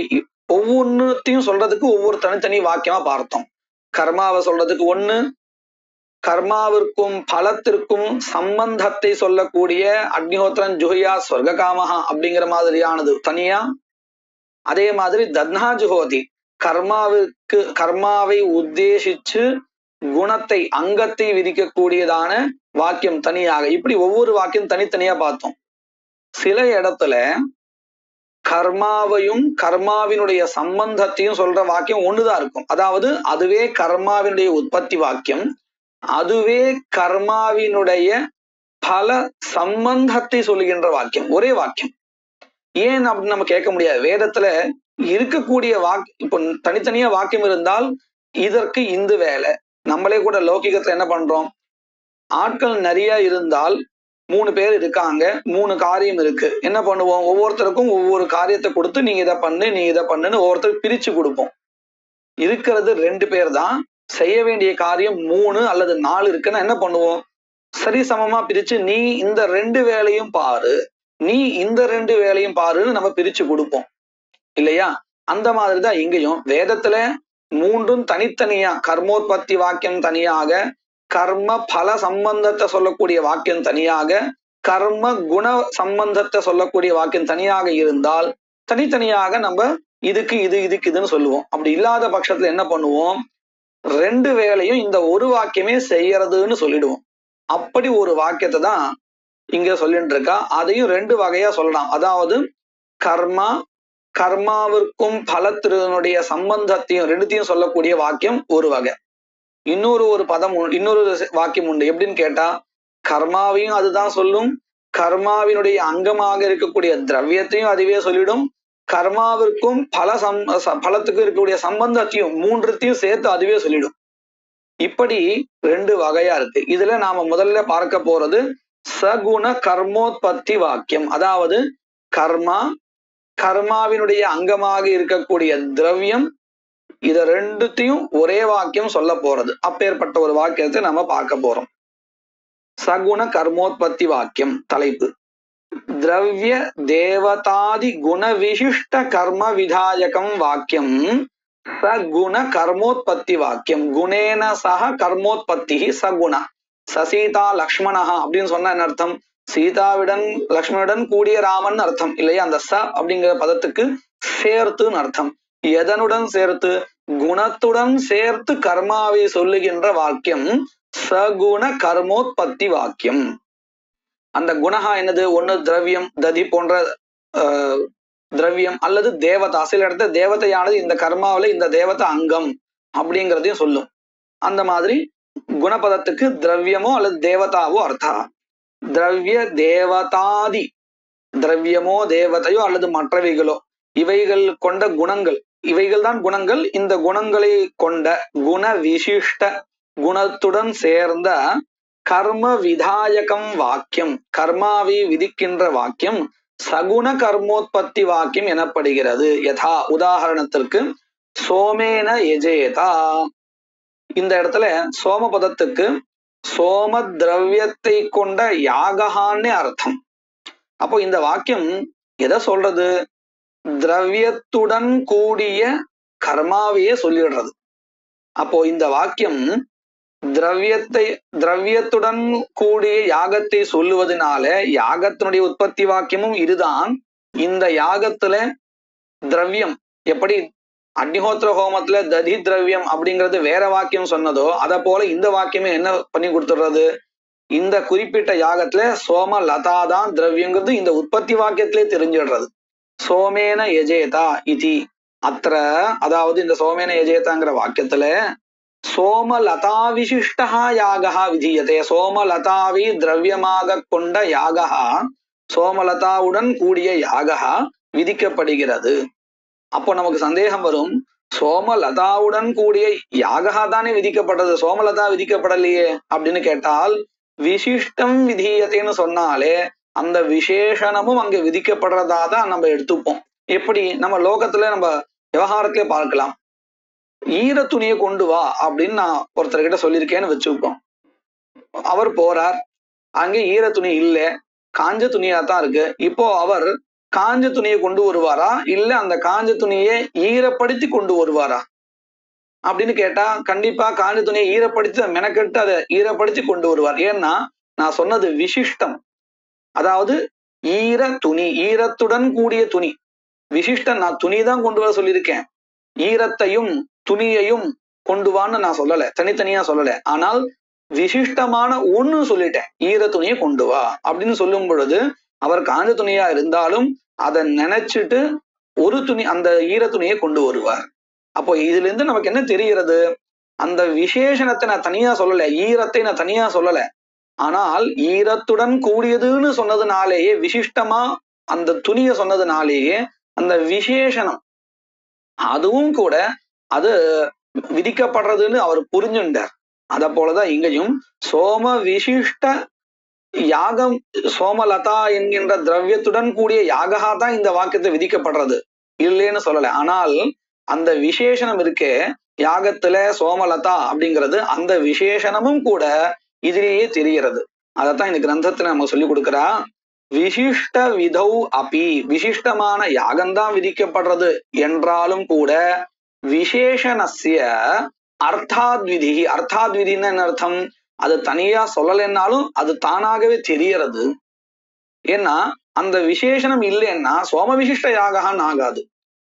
ஒவ்வொன்னுத்தையும் சொல்றதுக்கு ஒவ்வொரு தனித்தனி வாக்கியமா பார்த்தோம். கர்மாவை சொல்றதுக்கு ஒண்ணு, கர்மாவிற்கும் பலத்திற்கும் சம்பந்தத்தை சொல்லக்கூடிய அக்னிஹோத்திரன் ஜுஹ்யா ஸ்வர்காமஹா அப்படிங்கிற மாதிரியானது தனியா. அதே மாதிரி தத்னா ஜுஹோதி கர்மாவை உத்தேசிச்சு குணத்தை அங்கத்தை விதிக்கக்கூடியதான வாக்கியம் தனியாக, இப்படி ஒவ்வொரு வாக்கியம் தனித்தனியா பார்த்தோம். சில இடத்துல கர்மாவையும் கர்மாவினுடைய சம்பந்தத்தையும் சொல்ற வாக்கியம் ஒண்ணுதான் இருக்கும். அதாவது அதுவே கர்மாவினுடைய உற்பத்தி வாக்கியம், அதுவே கர்மாவினுடைய பல சம்பந்தத்தை சொல்லுகின்ற வாக்கியம், ஒரே வாக்கியம். ஏன் அப்படின்னு நம்ம கேட்க முடியாது. வேதத்துல இருக்கக்கூடிய இப்போ தனித்தனியா வாக்கியம் இருந்தால் இதற்கு இந்த வேலை. நம்மளே கூட லௌகிகத்துல என்ன பண்றோம், ஆட்கள் நிறைய இருந்தால் 3 பேர் இருக்காங்க, 3 காரியம் இருக்கு, என்ன பண்ணுவோம், ஒவ்வொருத்தருக்கும் ஒவ்வொரு காரியத்தை கொடுத்து நீங்க இதை பண்ணு நீ இதை பண்ணுன்னு ஒவ்வொருத்தருக்கு பிரிச்சு கொடுப்போம். இருக்கிறது 2 பேர் தான், செய்ய வேண்டிய காரியம் 3 அல்லது 4 இருக்குன்னா என்ன பண்ணுவோம், சரி சமமா பிரிச்சு நீ இந்த 2 வேலையும் பாரு, நீ இந்த 2 வேலையும் பாருன்னு நம்ம பிரிச்சு கொடுப்போம் இல்லையா? அந்த மாதிரிதான் இங்கேயும் வேதத்துல 3ம் தனித்தனியா, கர்மோத்பத்தி வாக்கியம் தனியாக, கர்ம பல சம்பந்தத்தை சொல்லக்கூடிய வாக்கியம் தனியாக, கர்ம குண சம்பந்தத்தை சொல்லக்கூடிய வாக்கியம் தனியாக இருந்தால் தனித்தனியாக நம்ம இதுக்கு இதுன்னு சொல்லுவோம். அப்படி இல்லாத பட்சத்துல என்ன பண்ணுவோம், 2 வேலையும் இந்த ஒரு வாக்கியமே செய்யறதுன்னு சொல்லிடுவோம். அப்படி ஒரு வாக்கியத்தை தான் இங்க சொல்லிட்டு இருக்கா. அதையும் 2 வகையா சொல்லலாம். அதாவது கர்மா, கர்மாவிற்கும் பலத்தினுடைய சம்பந்தத்தையும் 2த்தையும் சொல்லக்கூடிய வாக்கியம் ஒரு வகை. இன்னொரு பதம், இன்னொரு வாக்கியம் உண்டு. எப்படின்னு கேட்டா, கர்மாவையும் அதுதான் சொல்லும், கர்மாவினுடைய அங்கமாக இருக்கக்கூடிய திரவியத்தையும் அதுவே சொல்லிடும், கர்மாவிற்கும் பலத்துக்கும் இருக்கக்கூடிய சம்பந்தத்தையும் 3த்தையும் சேர்த்து அதுவே சொல்லிடும். இப்படி 2 வகையா இருக்கு. இதுல நாம முதல்ல பார்க்க போறது சகுண கர்மோத்பத்தி வாக்கியம். அதாவது கர்மா, கர்மாவினுடைய அங்கமாக இருக்கக்கூடிய திரவியம், இத 2த்தையும் ஒரே வாக்கியம் சொல்ல போறது. அப்பேற்பட்ட ஒரு வாக்கியத்தை நம்ம பார்க்க போறோம். சகுண கர்மோத்பத்தி வாக்கியம். தலைப்பு திரவிய தேவதாதி குண விசிஷ்ட கர்ம விதாயகம் வாக்கியம் சகுண கர்மோத்பத்தி வாக்கியம். குணேன சக கர்மோத்பத்தி சகுண. சசீதா லக்ஷ்மணா அப்படின்னு சொன்ன என்ன அர்த்தம், சீதாவுடன் லக்ஷ்மணுடன் கூடிய ராமன் அர்த்தம் இல்லையா? அந்த ச அப்படிங்கிற பதத்துக்கு சேர்த்துன்னு அர்த்தம். எதனுடன் சேர்த்து, குணத்துடன் சேர்த்து கர்மாவை சொல்லுகின்ற வாக்கியம் சகுண கர்மோத்பத்தி வாக்கியம். அந்த குணஹா என்னது, ஒண்ணு திரவியம், ததி போன்ற திரவியம், அல்லது தேவதா. சில இடத்துல தேவதையானது இந்த கர்மாவில இந்த தேவதை அங்கம் அப்படிங்கிறதையும் சொல்லும். அந்த மாதிரி குணபதத்துக்கு திரவியமோ அல்லது தேவதாவோ அர்த்தா. திரவிய தேவதாதி, திரவியமோ தேவதையோ அல்லது மற்றவைகளோ, இவைகள் கொண்ட குணங்கள், இவைகள் தான் குணங்கள். இந்த குணங்களை கொண்ட குண விசிஷ்ட, குணத்துடன் சேர்ந்த கர்ம விதாயகம் வாக்கியம், கர்மாவை விதிக்கின்ற வாக்கியம் சகுண கர்மோத்பத்தி வாக்கியம் எனப்படுகிறது. யதா, உதாரணத்திற்கு சோமேன யஜேதா. இந்த இடத்துல சோம பதத்துக்கு சோம திரவியத்தை கொண்ட யாகஹான்னு அர்த்தம். அப்போ இந்த வாக்கியம் எதை சொல்றது, திரவியத்துடன் கூடிய கர்மாவையே சொல்லிடுறது. அப்போ இந்த வாக்கியம் திரவியத்துடன் கூடிய யாகத்தை சொல்லுவதனால யாகத்தினுடைய உற்பத்தி வாக்கியமும் இதுதான். இந்த யாகத்துல திரவியம் எப்படி அக்னிஹோத்திர ஹோமத்துல ததி திரவியம் அப்படிங்கிறது வேற வாக்கியம் சொன்னதோ, அத போல இந்த வாக்கியமே என்ன பண்ணி கொடுத்துடுறது, இந்த குறிப்பிட்ட யாகத்துல சோம லதா தான் திரவியங்கிறது இந்த உற்பத்தி வாக்கியத்திலே தெரிஞ்சிடுறது. சோமேன யஜேதா இதி அத்திர, அதாவது இந்த சோமேன யஜேதாங்கிற வாக்கியத்துல சோமலதா விசிஷ்டா யாகா விதீயதே. சோமலதாவை திரவியமாக கொண்ட யாகா, சோமலதாவுடன் கூடிய யாகா விதிக்கப்படுகிறது. அப்போ நமக்கு சந்தேகம் வரும், சோமலதாவுடன் கூடிய யாகா தானே விதிக்கப்பட்டது, சோமலதா விதிக்கப்படலையே அப்படின்னு கேட்டால், விசிஷ்டம் விதீயத்தைன்னு சொன்னாலே அந்த விசேஷணமும் அங்க விதிக்கப்படுறதா தான் நம்ம எடுத்துப்போம். எப்படி நம்ம லோகத்துல நம்ம விவகாரத்திலே பார்க்கலாம். ஈர துணியை கொண்டு வா அப்படின்னு நான் ஒருத்தர்கிட்ட சொல்லியிருக்கேன்னு வச்சுப்போம். அவர் போறார், அங்கே ஈர துணி இல்லை, காஞ்ச துணியா தான் இருக்கு. இப்போ அவர் காஞ்ச துணியை கொண்டு வருவாரா, இல்ல அந்த காஞ்ச துணியை ஈரப்படுத்தி கொண்டு வருவாரா அப்படின்னு கேட்டா, கண்டிப்பா காஞ்ச துணியை ஈரப்படுத்தி மெனக்கெட்டு அதை ஈரப்படுத்தி கொண்டு வருவார். ஏன்னா நான் சொன்னது விசிஷ்டம், அதாவது ஈர துணி, ஈரத்துடன் கூடிய துணி. விசிஷ்டம் நான் துணி தான் கொண்டு வர சொல்லியிருக்கேன், ஈரத்தையும் துணியையும் கொண்டு வான்னு நான் சொல்லல, தனித்தனியா சொல்லல. ஆனால் விசிஷ்டமான ஒண்ணு சொல்லிட்டேன், ஈர துணியை கொண்டு வா அப்படின்னு சொல்லும் பொழுது அவர் காஞ்ச துணியா இருந்தாலும் அதை நினைச்சிட்டு ஒரு துணி, அந்த ஈர துணியை கொண்டு வருவார். அப்போ இதுல இருந்து நமக்கு என்ன தெரிகிறது? அந்த விசேஷணத்தை நான் தனியா சொல்லல, ஈரத்தை நான் தனியா சொல்லல. ஆனால் ஈரத்துடன் கூடியதுன்னு சொன்னதுனாலேயே, விசிஷ்டமா அந்த துணியை சொன்னதுனாலேயே அந்த விசேஷணம் அதுவும் கூட அது விதிக்கப்படுறதுன்னு அவர் புரிஞ்சுட்டார். அத போலதான் இங்கேயும் சோம விசிஷ்ட யாகம், சோமலதா என்கின்ற திரவியத்துடன் கூடிய யாகா தான் இந்த வாக்கியத்தை விதிக்கப்படுறது, இல்லைன்னு சொல்லல. ஆனால் அந்த விசேஷனம் இருக்கே யாகத்துல சோமலதா அப்படிங்கிறது, அந்த விசேஷனமும் கூட இதிலேயே தெரிகிறது. அதத்தான் இந்த கிரந்தத்துல நம்ம சொல்லி கொடுக்கிறா. விசிஷ்ட விதௌ அபி, விசிஷ்டமான யாகம்தான் விதிக்கப்படுறது என்றாலும் கூட விசேஷனஸ்ய அர்த்தாத்விதி, அர்த்தாத்விதின்னு என்ன அர்த்தம்? அது தனியா சொல்லலைன்னாலும் அது தானாகவே தெரியறது. ஏன்னா அந்த விசேஷனம் இல்லைன்னா சோம விசிஷ்ட யாகான்னு ஆகாது.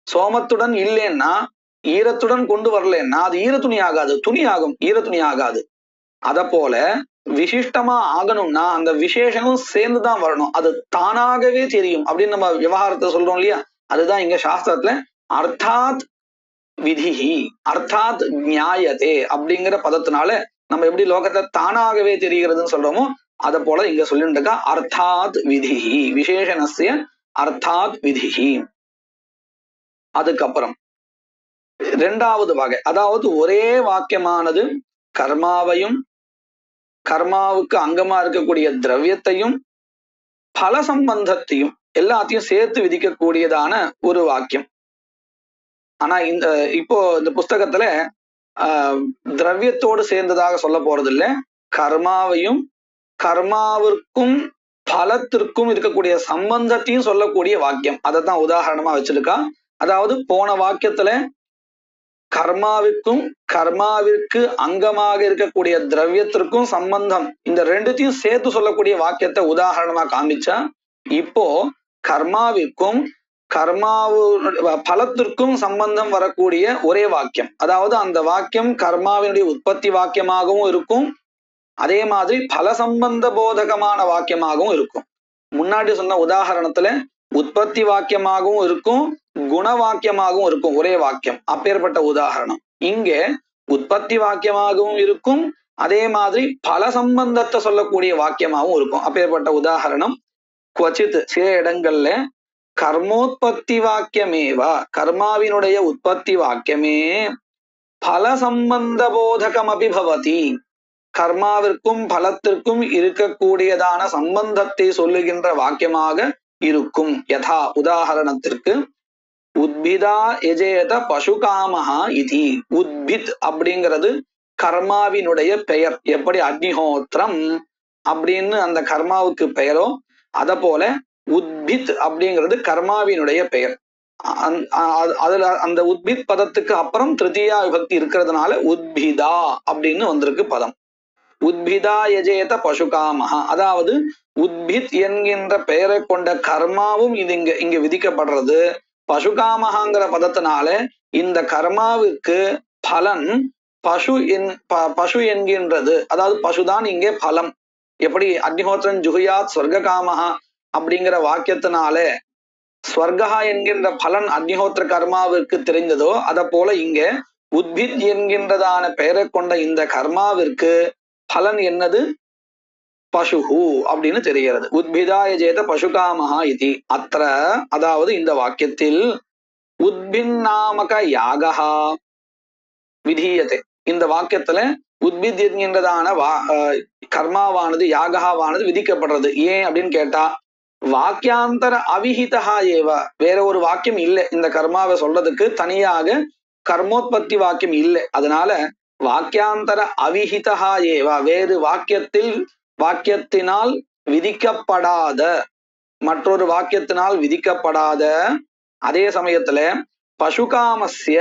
சோமத்துடன் இல்லைன்னா, ஈரத்துடன் கொண்டு வரலன்னா அது ஈர துணி ஆகாது, துணி ஆகும், ஈர துணி ஆகாது. அத போல விசிஷ்டமா ஆகணும்னா அந்த விசேஷமும் சேர்ந்துதான் வரணும், அது தானாகவே தெரியும் அப்படின்னு நம்ம விவகாரத்தை சொல்றோம் இல்லையா. அதுதான் இங்க சாஸ்திரத்துல அர்த்தாத் விதிஹி, அர்த்தாத் நியாயத்தே அப்படிங்கிற பதத்தினால நம்ம எப்படி லோகத்தை தானாகவே தெரிகிறதுன்னு சொல்றோமோ அத போல இங்க சொல்லிட்டு இருக்கா. அர்த்தாத் விதிஹி, விசேஷனஸ்ய அர்த்தாத் விதிஹி. அதுக்கப்புறம் இரண்டாவது வகை, அதாவது ஒரே வாக்கியமானது கர்மாவையும் கர்மாவுக்கு அங்கமா இருக்கக்கூடிய திரவியத்தையும் பல சம்பந்தத்தையும் எல்லாத்தையும் சேர்த்து விதிக்கக்கூடியதான ஒரு வாக்கியம். ஆனா இப்போ இந்த புஸ்தகத்துல திரவியத்தோடு சேர்ந்ததாக சொல்ல போறது இல்லை, கர்மாவையும் கர்மாவிற்கும் பலத்திற்கும் இருக்கக்கூடிய சம்பந்தத்தையும் சொல்லக்கூடிய வாக்கியம். அதைத்தான் உதாரணமா வச்சிருக்கா. அதாவது போன வாக்கியத்துல கர்மாவிற்கும் கர்மாவிற்கு அங்கமாக இருக்கக்கூடிய திரவியத்திற்கும் சம்பந்தம், இந்த ரெண்டுத்தையும் சேர்த்து சொல்லக்கூடிய வாக்கியத்தை உதாரணமா காமிச்சா, இப்போ கர்மாவிற்கும் கர்மாவு பலத்திற்கும் சம்பந்தம் வரக்கூடிய ஒரே வாக்கியம். அதாவது அந்த வாக்கியம் கர்மாவினுடைய உற்பத்தி வாக்கியமாகவும் இருக்கும், அதே மாதிரி பல சம்பந்த போதகமான வாக்கியமாகவும் இருக்கும். முன்னாடி சொன்ன உதாரணத்துல உற்பத்தி வாக்கியமாகவும் இருக்கும், குண வாக்கியமாகவும் இருக்கும் ஒரே வாக்கியம். அப்பேற்பட்ட உதாரணம் இங்கே உற்பத்தி வாக்கியமாகவும் இருக்கும், அதே மாதிரி பல சம்பந்தத்தை சொல்லக்கூடிய வாக்கியமாகவும் இருக்கும். அப்பேற்பட்ட உதாரணம் குவச்சித் சில இடங்கள்ல கர்மோத்பத்தி வாக்கியமேவா, கர்மாவினுடைய உற்பத்தி வாக்கியமே பல சம்பந்த போதகம் அபிபவதி, கர்மாவிற்கும் பலத்திற்கும் இருக்கக்கூடியதான சம்பந்தத்தை சொல்லுகின்ற வாக்கியமாக இருக்கும். யதா உதாரணத்திற்கு உத்பிதா எஜேத பசுகாமஹா இதி, உத்பித் அப்படிங்கிறது கர்மாவினுடைய பெயர். எப்படி அக்னிஹோத்திரம் அப்படின்னு அந்த கர்மாவுக்கு பெயரோ அத போல உத்பித் அப்படிங்கிறது கர்மாவினுடைய பெயர். அதுல அந்த உத்பித் பதத்துக்கு அப்புறம் திருத்தியா விபக்தி இருக்கிறதுனால உத்பிதா அப்படின்னு வந்திருக்கு பதம். உத்பிதா யஜேத பசுகாமஹா, அதாவது உத்பித் என்கின்ற பெயரை கொண்ட கர்மாவும் இது இங்க விதிக்கப்படுறது. பசுகாமஹாங்கிற பதத்தினால இந்த கர்மாவிற்கு பலன் பசு என்கின்றது, அதாவது பசுதான் இங்கே பலம். எப்படி அக்னிஹோத்திரன் ஜுகுயாத் ஸ்வர்காமஹா அப்படிங்கிற வாக்கியத்தினால ஸ்வர்கா என்கின்ற பலன் அக்னிஹோத்திர கர்மாவிற்கு தெரிந்ததோ அத போல இங்க உத்பித் என்கின்றதான பெயரை கொண்ட இந்த கர்மாவிற்கு பலன் என்னது? பசுஹு அப்படின்னு தெரிகிறது. உத்பிதாய ஜேத பசுகாமஹா இதி அத்திர, அதாவது இந்த வாக்கியத்தில் உத்பின்னாமக யாகஹா விதீயத்தை, இந்த வாக்கியத்துல உத்பித் என்கின்றதான கர்மாவானது யாகவானது விதிக்கப்படுறது. ஏன் அப்படின்னு கேட்டா, வாக்கியாந்தர அவிஹிதா ஏவ, வேற ஒரு வாக்கியம் இல்லை இந்த கர்மாவை சொல்றதுக்கு, தனியாக கர்மோத்பத்தி வாக்கியம் இல்லை. அதனால வாக்கியாந்தர அவிஹிதா ஏவ, வேறு வாக்கியத்தினால் விதிக்கப்படாத, மற்றொரு வாக்கியத்தினால் விதிக்கப்படாத, அதே சமயத்துல பசுகாமஸ்ய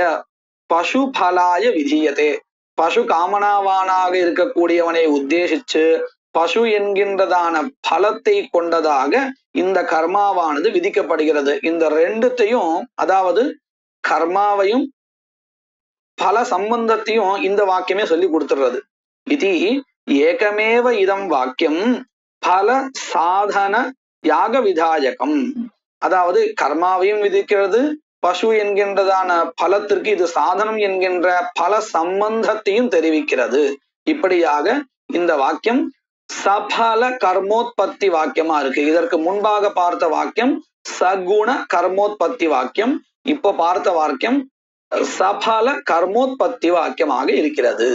பசு பலாய விதியதே, பசு காமனாவானாக இருக்கக்கூடியவனை உத்தேசிச்சு பசு என்கின்றதான பலத்தை கொண்டதாக இந்த கர்மாவானது விதிக்கப்படுகிறது. இந்த ரெண்டுத்தையும், அதாவது கர்மாவையும் பல சம்பந்தத்தையும் இந்த வாக்கியமே சொல்லி கொடுத்துடுறது. இது ஏகமேவ இதம் வாக்கியம் பல சாதன யாக விதாயகம், அதாவது கர்மாவையும் விதிக்கிறது, பசு என்கின்றதான பலத்திற்கு இது சாதனம் என்கின்ற பல சம்பந்தத்தையும் தெரிவிக்கிறது. இப்படியாக இந்த வாக்கியம் சபல கர்மோத்பத்தி வாக்கியமா இருக்கு. இதற்கு முன்பாக பார்த்த வாக்கியம் சகுண கர்மோத்பத்தி வாக்கியம், இப்ப பார்த்த வாக்கியம் சபல கர்மோத்பத்தி வாக்கியமாக இருக்கிறது.